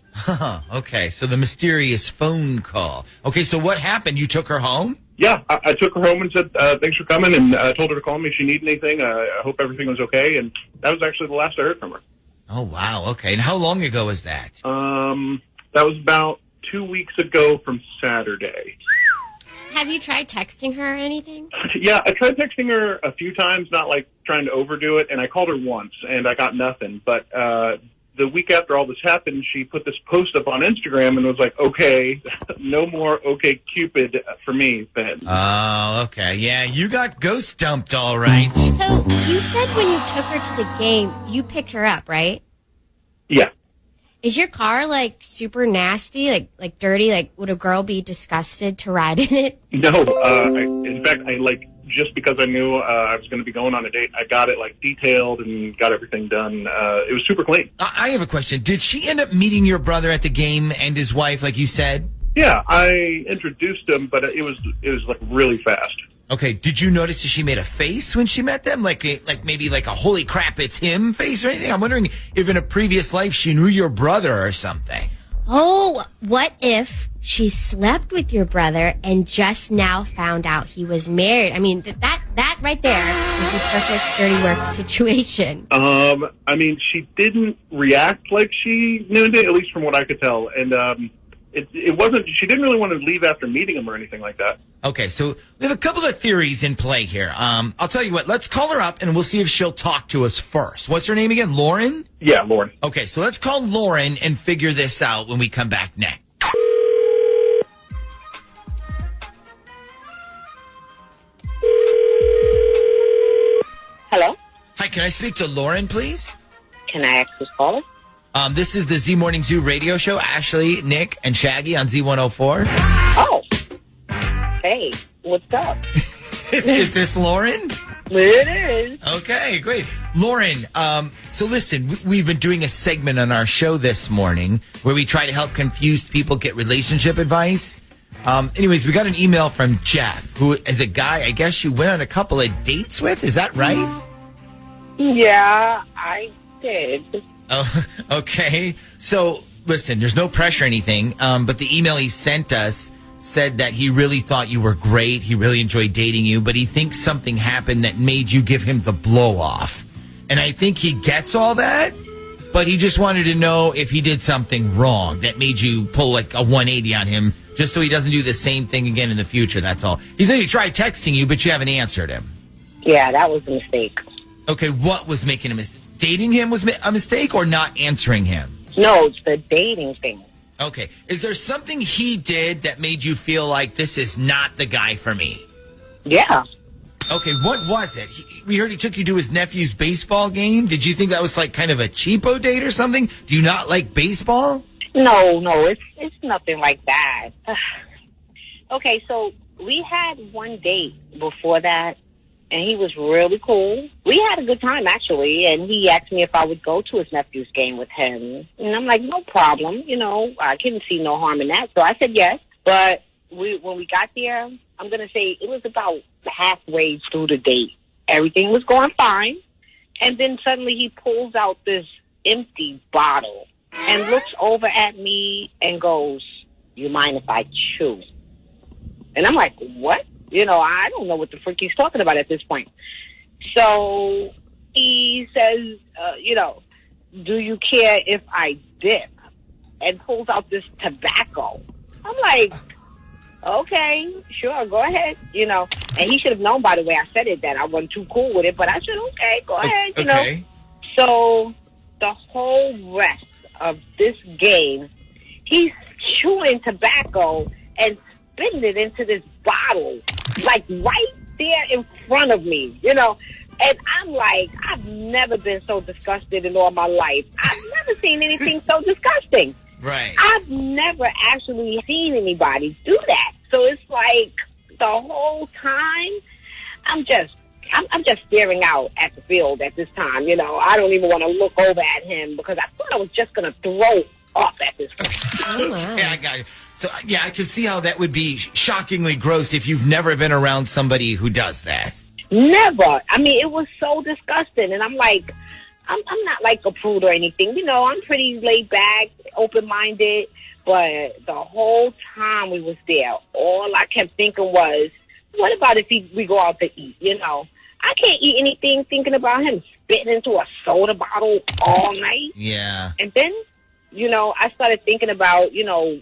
Okay, so the mysterious phone call. Okay, so what happened? You took her home? Yeah, I took her home and said, thanks for coming, and told her to call me if she needed anything. I hope everything was okay, and that was actually the last I heard from her. Oh, wow, okay. And how long ago was that? That was about 2 weeks ago from Saturday. Have you tried texting her or anything? Yeah, I tried texting her a few times, not like trying to overdo it, and I called her once, and I got nothing. But the week after all this happened, she put this post up on Instagram and was like, okay, no more OkCupid for me, Ben. Oh, okay. Yeah, you got ghost dumped, all right. So you said when you took her to the game, you picked her up, right? Yeah. Is your car, like, super nasty, like dirty? Like, would a girl be disgusted to ride in it? No. In fact, just because I knew I was going to be going on a date, I got it, detailed and got everything done. It was super clean. I have a question. Did she end up meeting your brother at the game and his wife, like you said? Yeah, I introduced him, but it was really fast. Okay, did you notice that she made a face when she met them? Like maybe a holy crap, it's him face or anything? I'm wondering if in a previous life she knew your brother or something. Oh, what if she slept with your brother and just now found out he was married? I mean, that right there is the perfect dirty work situation. I mean, she didn't react like she knew it, at least from what I could tell. And it wasn't, she didn't really want to leave after meeting him or anything like that. Okay, so we have a couple of theories in play here. I'll tell you what, let's call her up and we'll see if she'll talk to us first. What's her name again? Lauren? Yeah, Lauren. Okay, so let's call Lauren and figure this out when we come back next. Hello? Hi, can I speak to Lauren, please? Can I ask who's calling? This is the Z Morning Zoo radio show. Ashley, Nick, and Shaggy on Z104. Oh. Hey, what's up? Is this Lauren? It is. Okay, great. Lauren, so listen, we've been doing a segment on our show this morning where we try to help confused people get relationship advice. Anyways, we got an email from Jeff, who is a guy I guess you went on a couple of dates with. Is that right? Yeah, I did. Oh, okay. So, listen, there's no pressure or anything, but the email he sent us said that he really thought you were great. He really enjoyed dating you, but he thinks something happened that made you give him the blow-off. And I think he gets all that, but he just wanted to know if he did something wrong that made you pull like a 180 on him, just so he doesn't do the same thing again in the future, that's all. He said he tried texting you, but you haven't answered him. Yeah, that was a mistake. Okay, what was making a mistake? Dating him was a mistake or not answering him? No, it's the dating thing. Okay. Is there something he did that made you feel like this is not the guy for me? Yeah. Okay, what was it? We heard he took you to his nephew's baseball game. Did you think that was like kind of a cheapo date or something? Do you not like baseball? No, it's nothing like that. Okay, so we had one date before that, and he was really cool. We had a good time, actually, and he asked me if I would go to his nephew's game with him. And I'm like, no problem. You know, I couldn't see no harm in that. So I said yes. But when we got there, I'm going to say it was about halfway through the date. Everything was going fine. And then suddenly he pulls out this empty bottle and looks over at me and goes, you mind if I chew? And I'm like, what? You know, I don't know what the frick he's talking about at this point. So he says, do you care if I dip? And pulls out this tobacco. I'm like, okay, sure, go ahead. You know, and he should have known by the way I said it that I wasn't too cool with it. But I said, okay, go ahead, you know. So the whole rest of this game, he's chewing tobacco and spitting it into this bottle, like right there in front of me, you know. And I'm like, I've never been so disgusted in all my life. I've never seen anything so disgusting. Right. I've never actually seen anybody do that. So it's like the whole time I'm just I'm just staring out at the field at this time. You know, I don't even want to look over at him because I thought I was just going to throw up at this point. Yeah, I got you. So, yeah, I can see how that would be shockingly gross if you've never been around somebody who does that. Never. I mean, it was so disgusting. And I'm like, I'm not like a prude or anything. You know, I'm pretty laid back, open-minded. But the whole time we was there, all I kept thinking was, what about if we go out to eat, you know? I can't eat anything thinking about him spitting into a soda bottle all night. Yeah. And then, you know, I started thinking about, you know,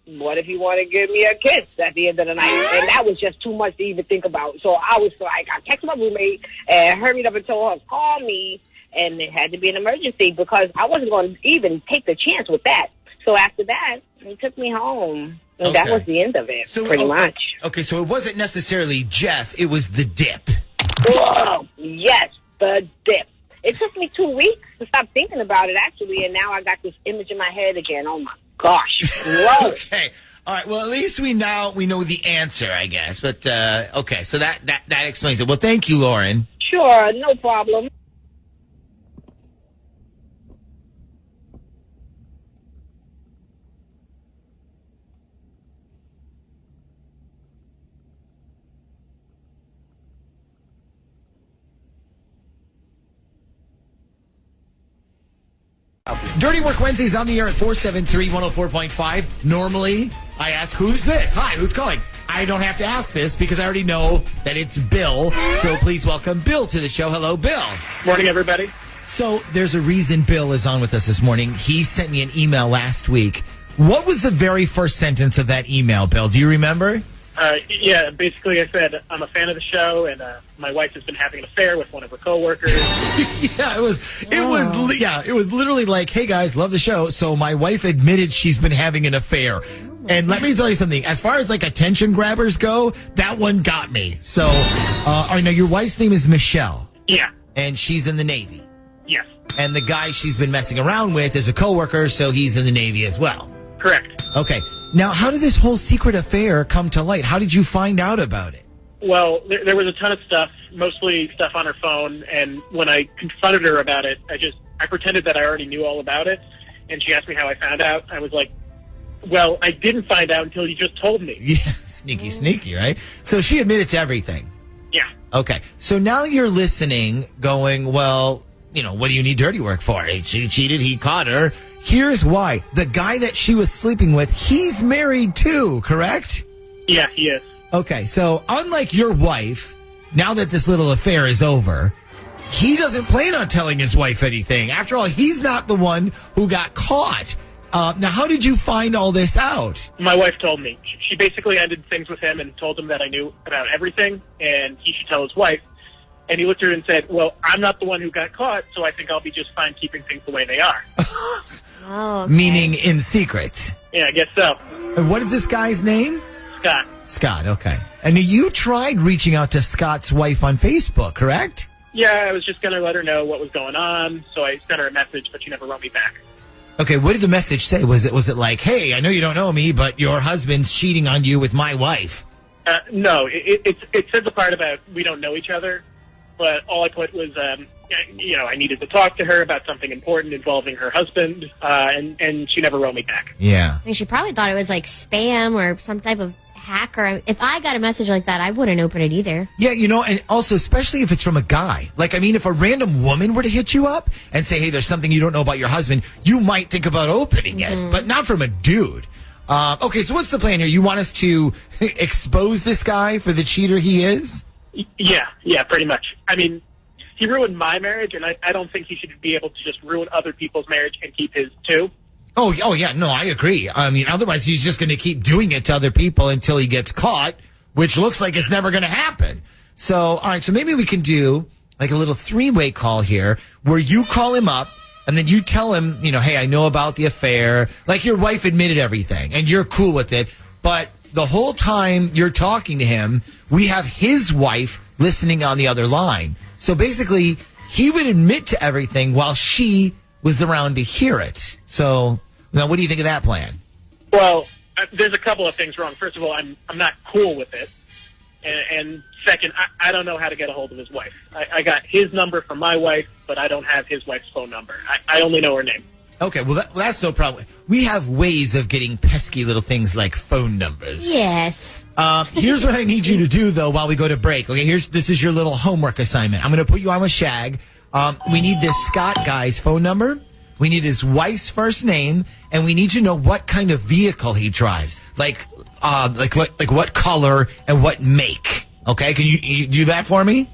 what if you want to give me a kiss at the end of the night? And that was just too much to even think about. So I was like, I texted my roommate and hurried up and told her, call me. And it had to be an emergency because I wasn't going to even take the chance with that. So after that, he took me home. And that was the end of it, pretty much. Okay, so it wasn't necessarily Jeff. It was the dip. Oh, yes, the dip. It took me 2 weeks to stop thinking about it, actually, and now I got this image in my head again. Oh, my gosh. Gross. Okay. All right. Well, at least we know the answer, I guess. But, okay, so that explains it. Well, thank you, Lauren. Sure, no problem. Dirty Work Wednesdays on the air at 473-104.5. Normally, I ask, who's this? Hi, who's calling? I don't have to ask this because I already know that it's Bill. So please welcome Bill to the show. Hello, Bill. Morning, everybody. So there's a reason Bill is on with us this morning. He sent me an email last week. What was the very first sentence of that email, Bill? Do you remember? Yeah, basically I said, I'm a fan of the show, and my wife has been having an affair with one of her coworkers. Yeah, it was literally like, hey guys, love the show. So my wife admitted she's been having an affair. And let me tell you something, as far as like attention grabbers go, that one got me. So, I know your wife's name is Michelle. Yeah. And she's in the Navy. Yes. And the guy she's been messing around with is a coworker, so he's in the Navy as well. Correct. Okay. Now, how did this whole secret affair come to light? How did you find out about it? Well, there was a ton of stuff, mostly stuff on her phone, and when I confronted her about it, I pretended that I already knew all about it, and she asked me how I found out. I was like, well, I didn't find out until you just told me. Yeah, sneaky, right? So she admitted to everything. Yeah. Okay. So now you're listening, going, well, you know, what do you need dirty work for? She cheated, he caught her. Here's why. The guy that she was sleeping with, he's married too, correct? Yeah, he is. Okay, so unlike your wife, now that this little affair is over, he doesn't plan on telling his wife anything. After all, he's not the one who got caught. Now, how did you find all this out? My wife told me. She basically ended things with him and told him that I knew about everything, and he should tell his wife. And he looked at her and said, well, I'm not the one who got caught, so I think I'll be just fine keeping things the way they are. Oh, okay. Meaning in secret. Yeah, I guess so. And what is this guy's name? Scott. Scott, okay. And you tried reaching out to Scott's wife on Facebook, correct? Yeah, I was just going to let her know what was going on, so I sent her a message, but she never wrote me back. Okay, what did the message say? Was it like, hey, I know you don't know me, but your husband's cheating on you with my wife? No, it said the part about we don't know each other, but all I put was, I needed to talk to her about something important involving her husband, and she never wrote me back. Yeah. I mean, she probably thought it was like spam or some type of hacker. If I got a message like that, I wouldn't open it either. Yeah, and also, especially if it's from a guy. Like, I mean, if a random woman were to hit you up and say, hey, there's something you don't know about your husband, you might think about opening it, but not from a dude. Okay, so what's the plan here? You want us to expose this guy for the cheater he is? Yeah, pretty much. I mean, he ruined my marriage, and I don't think he should be able to just ruin other people's marriage and keep his too. Oh, yeah, no, I agree. I mean, otherwise he's just going to keep doing it to other people until he gets caught, which looks like it's never going to happen. So, all right, so maybe we can do like a little three-way call here where you call him up and then you tell him, hey, I know about the affair. Like your wife admitted everything and you're cool with it. But the whole time you're talking to him, we have his wife listening on the other line. So basically, he would admit to everything while she was around to hear it. So now what do you think of that plan? Well, there's a couple of things wrong. First of all, I'm not cool with it. And second, I don't know how to get a hold of his wife. I got his number from my wife, but I don't have his wife's phone number. I only know her name. Okay, well, that's no problem. We have ways of getting pesky little things like phone numbers. Yes. Here's what I need you to do, though, while we go to break. Okay, this is your little homework assignment. I'm going to put you on with Shag. We need this Scott guy's phone number. We need his wife's first name, and we need to know what kind of vehicle he drives. Like what color and what make. Okay, can you do that for me?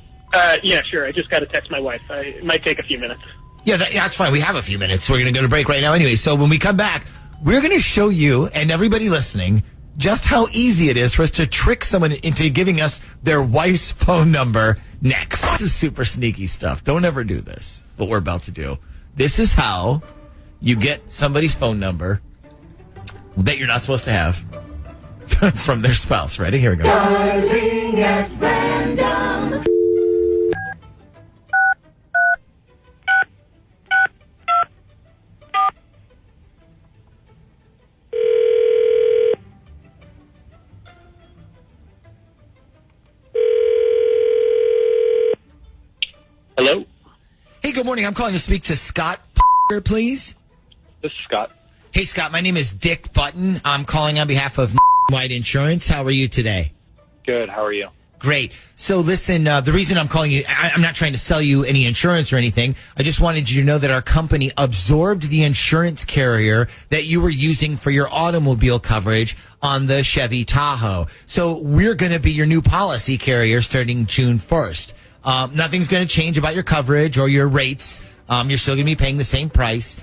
Yeah, sure. I just got to text my wife. It might take a few minutes. Yeah, that's fine. We have a few minutes. We're going to go to break right now anyway. So when we come back, we're going to show you and everybody listening just how easy it is for us to trick someone into giving us their wife's phone number next. This is super sneaky stuff. Don't ever do this, what we're about to do. This is how you get somebody's phone number that you're not supposed to have from their spouse. Ready? Here we go. Darling at random. Hello? Hey, good morning. I'm calling to speak to Scott, please. This is Scott. Hey, Scott. My name is Dick Button. I'm calling on behalf of White Insurance. How are you today? Good. How are you? Great. So listen, the reason I'm calling you, I'm not trying to sell you any insurance or anything. I just wanted you to know that our company absorbed the insurance carrier that you were using for your automobile coverage on the Chevy Tahoe. So we're going to be your new policy carrier starting June 1st. Nothing's going to change about your coverage or your rates. You're still going to be paying the same price,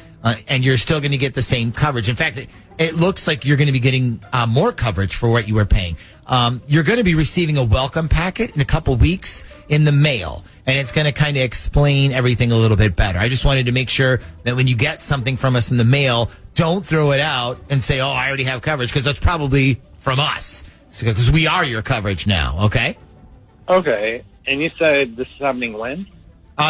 and you're still going to get the same coverage. In fact, it looks like you're going to be getting more coverage for what you were paying. You're going to be receiving a welcome packet in a couple weeks in the mail, and it's going to kind of explain everything a little bit better. I just wanted to make sure that when you get something from us in the mail, don't throw it out and say, oh, I already have coverage, because that's probably from us, because we are your coverage now, okay? Okay. And you said this is happening when?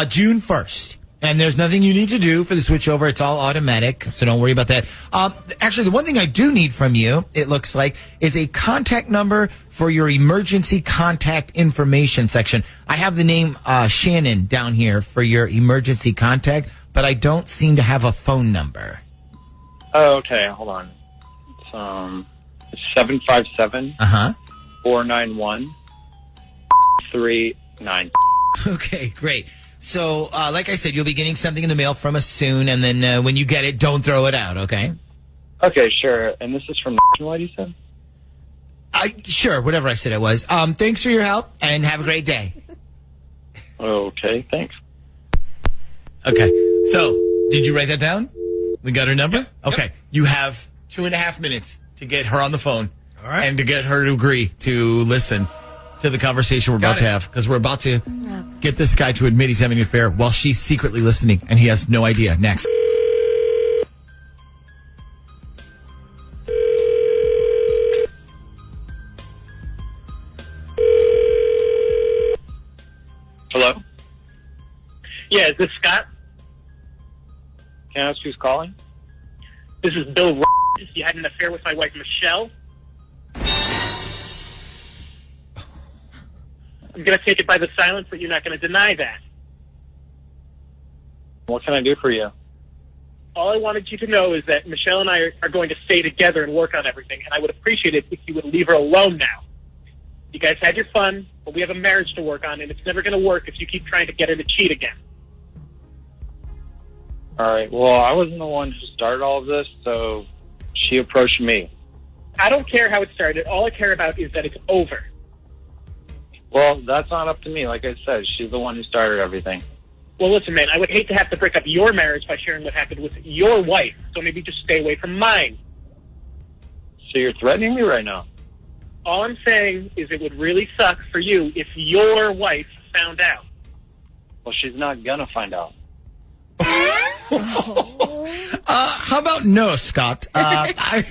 June 1st. And there's nothing you need to do for the switchover. It's all automatic, so don't worry about that. Actually, the one thing I do need from you, it looks like, is a contact number for your emergency contact information section. I have the name Shannon down here for your emergency contact, but I don't seem to have a phone number. Oh, okay. Hold on. It's 757 491 39. Okay, great. So, like I said, you'll be getting something in the mail from us soon, and then when you get it, don't throw it out, okay? Okay, sure. And this is from Nationwide, you said? Sure, whatever I said it was. Thanks for your help, and have a great day. Okay, thanks. Okay, so, did you write that down? We got her number? Okay, you have 2.5 minutes to get her on the phone. All right. And to get her to agree to listen to the conversation we're about to have, because we're about to get this guy to admit he's having an affair while she's secretly listening, and he has no idea. Next. Hello? Yeah, is this Scott? Can I ask who's calling? This is Bill. You had an affair with my wife, Michelle. I'm going to take it by the silence that you're not going to deny that. What can I do for you? All I wanted you to know is that Michelle and I are going to stay together and work on everything, and I would appreciate it if you would leave her alone now. You guys had your fun, but we have a marriage to work on, and it's never going to work if you keep trying to get her to cheat again. All right. Well, I wasn't the one who started all of this, so she approached me. I don't care how it started. All I care about is that it's over. Well, that's not up to me. Like I said, she's the one who started everything. Well, listen, man, I would hate to have to break up your marriage by sharing what happened with your wife, so maybe just stay away from mine. So you're threatening me right now? All I'm saying is it would really suck for you if your wife found out. Well, she's not gonna find out. How about no, Scott? I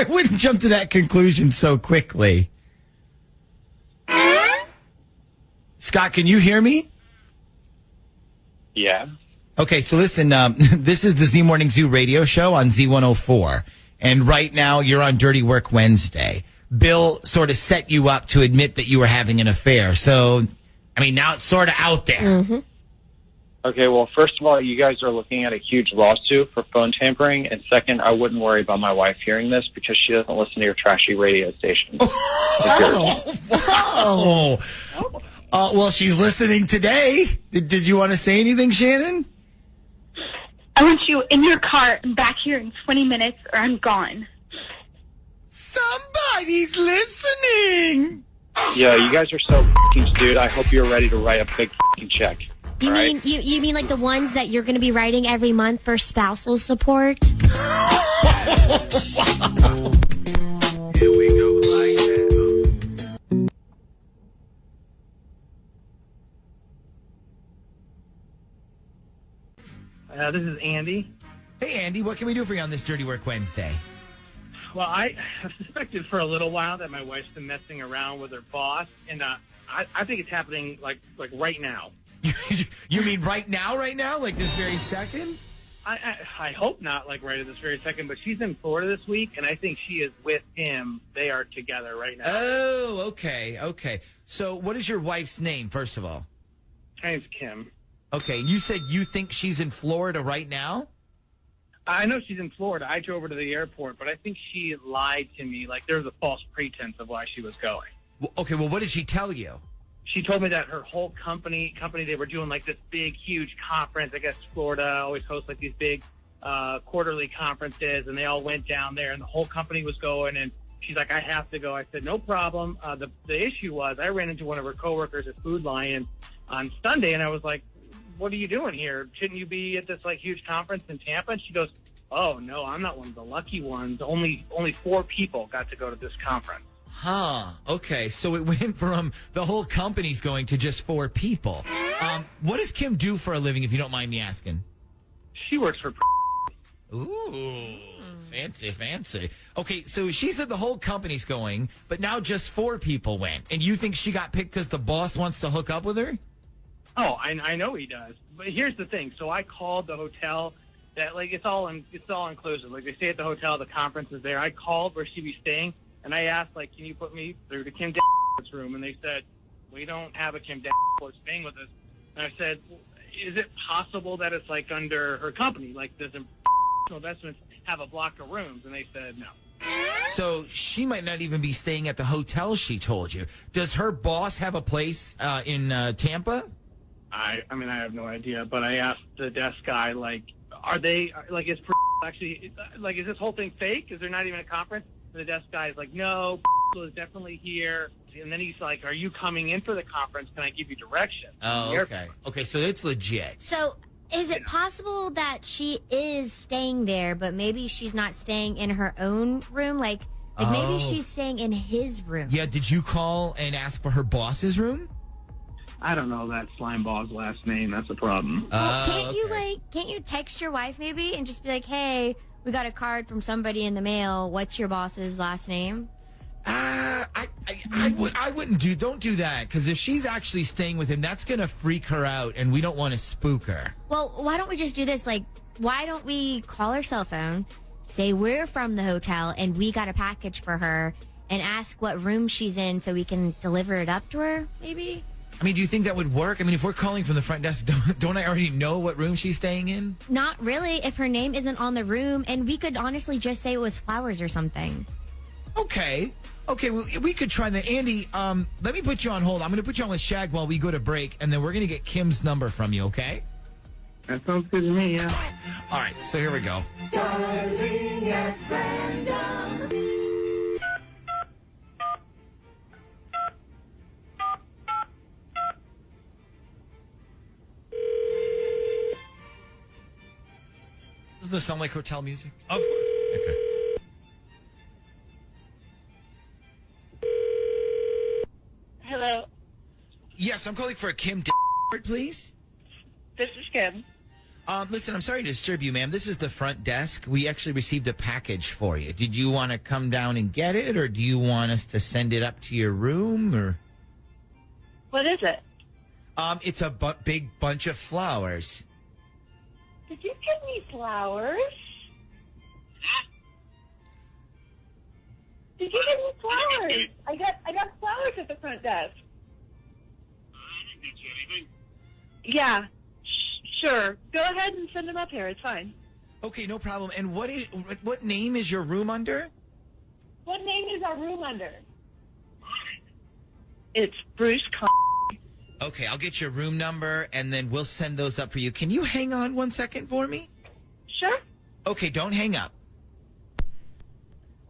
wouldn't jump to that conclusion so quickly. Scott, can you hear me? Yeah. Okay, so listen, this is the Z Morning Zoo radio show on Z104. And right now, you're on Dirty Work Wednesday. Bill sort of set you up to admit that you were having an affair. So, I mean, now it's sort of out there. Mm-hmm. Okay, well, first of all, you guys are looking at a huge lawsuit for phone tampering. And second, I wouldn't worry about my wife hearing this because she doesn't listen to your trashy radio station. Oh, well, she's listening today. Did you want to say anything, Shannon? I want you in your car and back here in 20 minutes or I'm gone. Somebody's listening. Yeah, you guys are so f***ing stupid. I hope you're ready to write a big f***ing check. You all mean right? you mean like the ones that you're going to be writing every month for spousal support? Here we go like that. This is Andy. Hey, Andy, what can we do for you on this Dirty Work Wednesday? Well, I have suspected for a little while that my wife's been messing around with her boss, and I think it's happening like right now. You mean right now, like this very second? I hope not like right at this very second, but she's in Florida this week, and I think she is with him. They are together right now. Oh, okay. So what is your wife's name, first of all? Her name's Kim. Okay, you said you think she's in Florida right now? I know she's in Florida. I drove her to the airport, but I think she lied to me. Like, there was a false pretense of why she was going. Okay, well, what did she tell you? She told me that her whole company, they were doing like this big, huge conference. I guess Florida always hosts like these big quarterly conferences, and they all went down there, and the whole company was going. And she's like, "I have to go." I said, "No problem." The issue was I ran into one of her coworkers at Food Lion on Sunday, and I was like, "What are you doing here? Shouldn't you be at this like huge conference in Tampa?" And she goes, "Oh no, I'm not one of the lucky ones. Only 4 people got to go to this conference." Huh. Okay. So it went from the whole company's going to just 4 people. What does Kim do for a living, if you don't mind me asking? She works for. Ooh, fancy. Okay, so she said the whole company's going, but now just 4 people went. And you think she got picked because the boss wants to hook up with her? Oh, I know he does. But here's the thing. So I called the hotel that like it's all inclusive. Like they stay at the hotel, the conference is there. I called where she'd be staying, and I asked like, "Can you put me through to Kim Davenport's room?" And they said, "We don't have a Kim Davenport staying with us." And I said, "Is it possible that it's like under her company? Like does Investments have a block of rooms?" And they said no. So she might not even be staying at the hotel she told you. Does her boss have a place in Tampa? I mean, I have no idea, but I asked the desk guy, like, are they, like, is actually, like, is this whole thing fake? Is there not even a conference? And the desk guy is like, no, is definitely here. And then he's like, are you coming in for the conference? Can I give you directions? Oh, okay. Okay, so it's legit. So is it possible that she is staying there, but maybe she's not staying in her own room? Like maybe she's staying in his room. Yeah, did you call and ask for her boss's room? I don't know that slimeball's last name. That's a problem. Can't you text your wife maybe and just be like, "Hey, we got a card from somebody in the mail. What's your boss's last name?" I wouldn't don't do that, because if she's actually staying with him, that's gonna freak her out, and we don't want to spook her. Well, why don't we just do this? Like, why don't we call her cell phone, say we're from the hotel and we got a package for her, and ask what room she's in so we can deliver it up to her? Maybe. I mean, do you think that would work? I mean, if we're calling from the front desk, don't I already know what room she's staying in? Not really, if her name isn't on the room, and we could honestly just say it was Flowers or something. Okay, well, we could try that. Andy, let me put you on hold. I'm going to put you on with Shag while we go to break, and then we're going to get Kim's number from you, okay? That sounds good to me, yeah. All right, so here we go. Darling at random. Doesn't this sound like hotel music? Of course. Okay. Hello, Yes, I'm calling for a Kim please. this is Kim. Listen, I'm sorry to disturb you, ma'am. This is the front desk. We actually received a package for you. Did you want to come down and get it, or do you want us to send it up to your room, or? What is it? It's a big bunch of flowers. Did you give me flowers? Did you give me flowers? I got flowers at the front desk. Yeah, sure. Go ahead and send them up here. It's fine. Okay, no problem. And what name is your room under? What name is our room under? It's Bruce. Okay, I'll get your room number, and then we'll send those up for you. Can you hang on 1 second for me? Sure. Okay, don't hang up.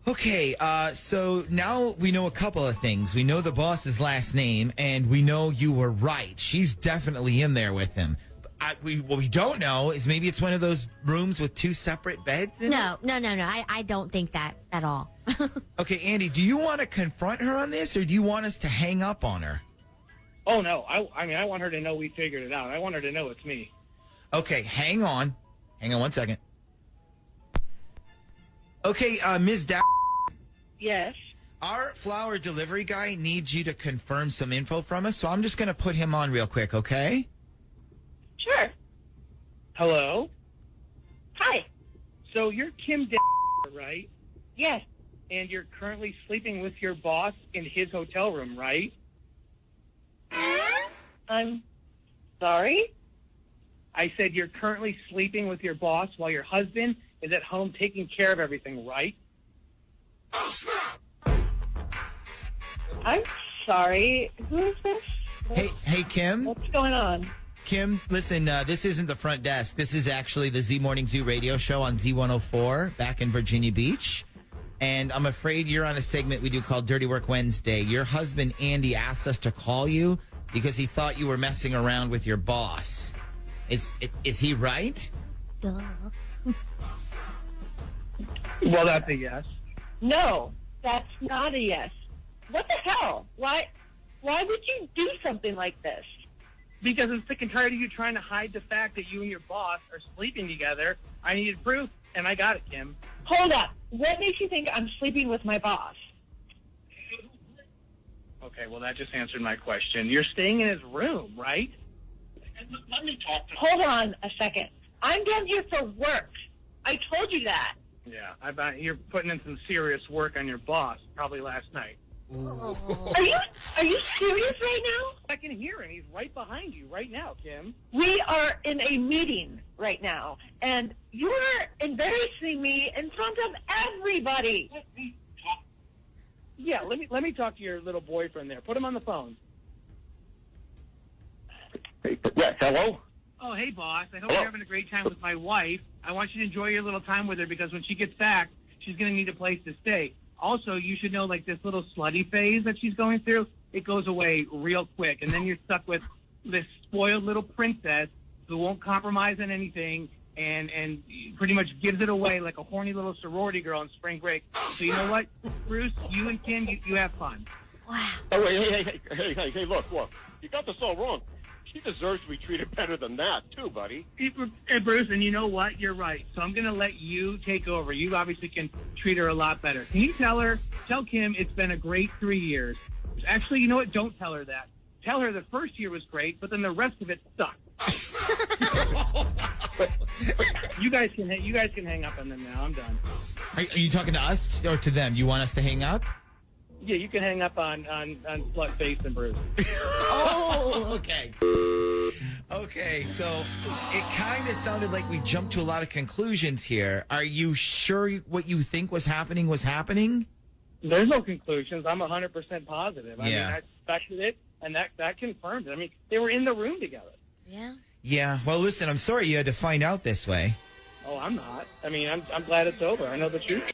Okay, so now we know a couple of things. We know the boss's last name, and we know you were right. She's definitely in there with him. What we don't know is maybe it's one of those rooms with two separate beds in it? No. I don't think that at all. Okay, Andy, do you want to confront her on this, or do you want us to hang up on her? Oh, no. I want her to know we figured it out. I want her to know it's me. Okay, hang on. Hang on 1 second. Okay, Ms. Dow. Yes. Our flower delivery guy needs you to confirm some info from us, so I'm just going to put him on real quick, okay? Sure. Hello? Hi. So you're Kim right? Yes. And you're currently sleeping with your boss in his hotel room, right? I'm sorry? I said you're currently sleeping with your boss while your husband is at home taking care of everything, right? I'm sorry. Who is this? Hey, Kim. What's going on? Kim, listen, this isn't the front desk. This is actually the Z Morning Zoo radio show on Z104 back in Virginia Beach. And I'm afraid you're on a segment we do called Dirty Work Wednesday. Your husband, Andy, asked us to call you because he thought you were messing around with your boss. Is he right? Duh. Well, that's a yes. No, that's not a yes. What the hell? Why would you do something like this? Because I'm sick and tired of you trying to hide the fact that you and your boss are sleeping together. I needed proof, and I got it, Kim. Hold up. What makes you think I'm sleeping with my boss? Okay, well, that just answered my question. You're staying in his room, right? Let me talk to him. Hold on a second. I'm down here for work. I told you that. Yeah, I bet you're putting in some serious work on your boss, probably last night. Are you serious right now? I can hear him. He's right behind you right now, Kim. We are in a meeting right now, and you're embarrassing me in front of everybody. Yeah, let me talk to your little boyfriend there. Put him on the phone. Hey, yeah, hello? Oh, hey, boss. I hope you're having a great time with my wife. I want you to enjoy your little time with her because when she gets back, she's going to need a place to stay. Also, you should know, like, this little slutty phase that she's going through, it goes away real quick. And then you're stuck with this spoiled little princess who won't compromise on anything and pretty much gives it away like a horny little sorority girl on spring break. So you know what, Bruce, you and Kim, you have fun. Wow. Oh, wait, hey, look. You got this all wrong. She deserves to be treated better than that, too, buddy. Hey, Bruce, and you know what? You're right. So I'm going to let you take over. You obviously can treat her a lot better. Can you tell Kim it's been a great 3 years? Actually, you know what? Don't tell her that. Tell her the first year was great, but then the rest of it sucked. You guys can hang up on them now. I'm done. Are you talking to us or to them? You want us to hang up? Yeah, you can hang up on Slutface and Bruce. Oh, okay. Okay, so it kind of sounded like we jumped to a lot of conclusions here. Are you sure what you think was happening was happening? There's no conclusions. I'm 100% positive. I mean, Yeah. I suspected it, and that confirmed it. I mean, they were in the room together. Yeah. Yeah, well, listen, I'm sorry you had to find out this way. Oh, I'm not. I mean, I'm glad it's over. I know the truth.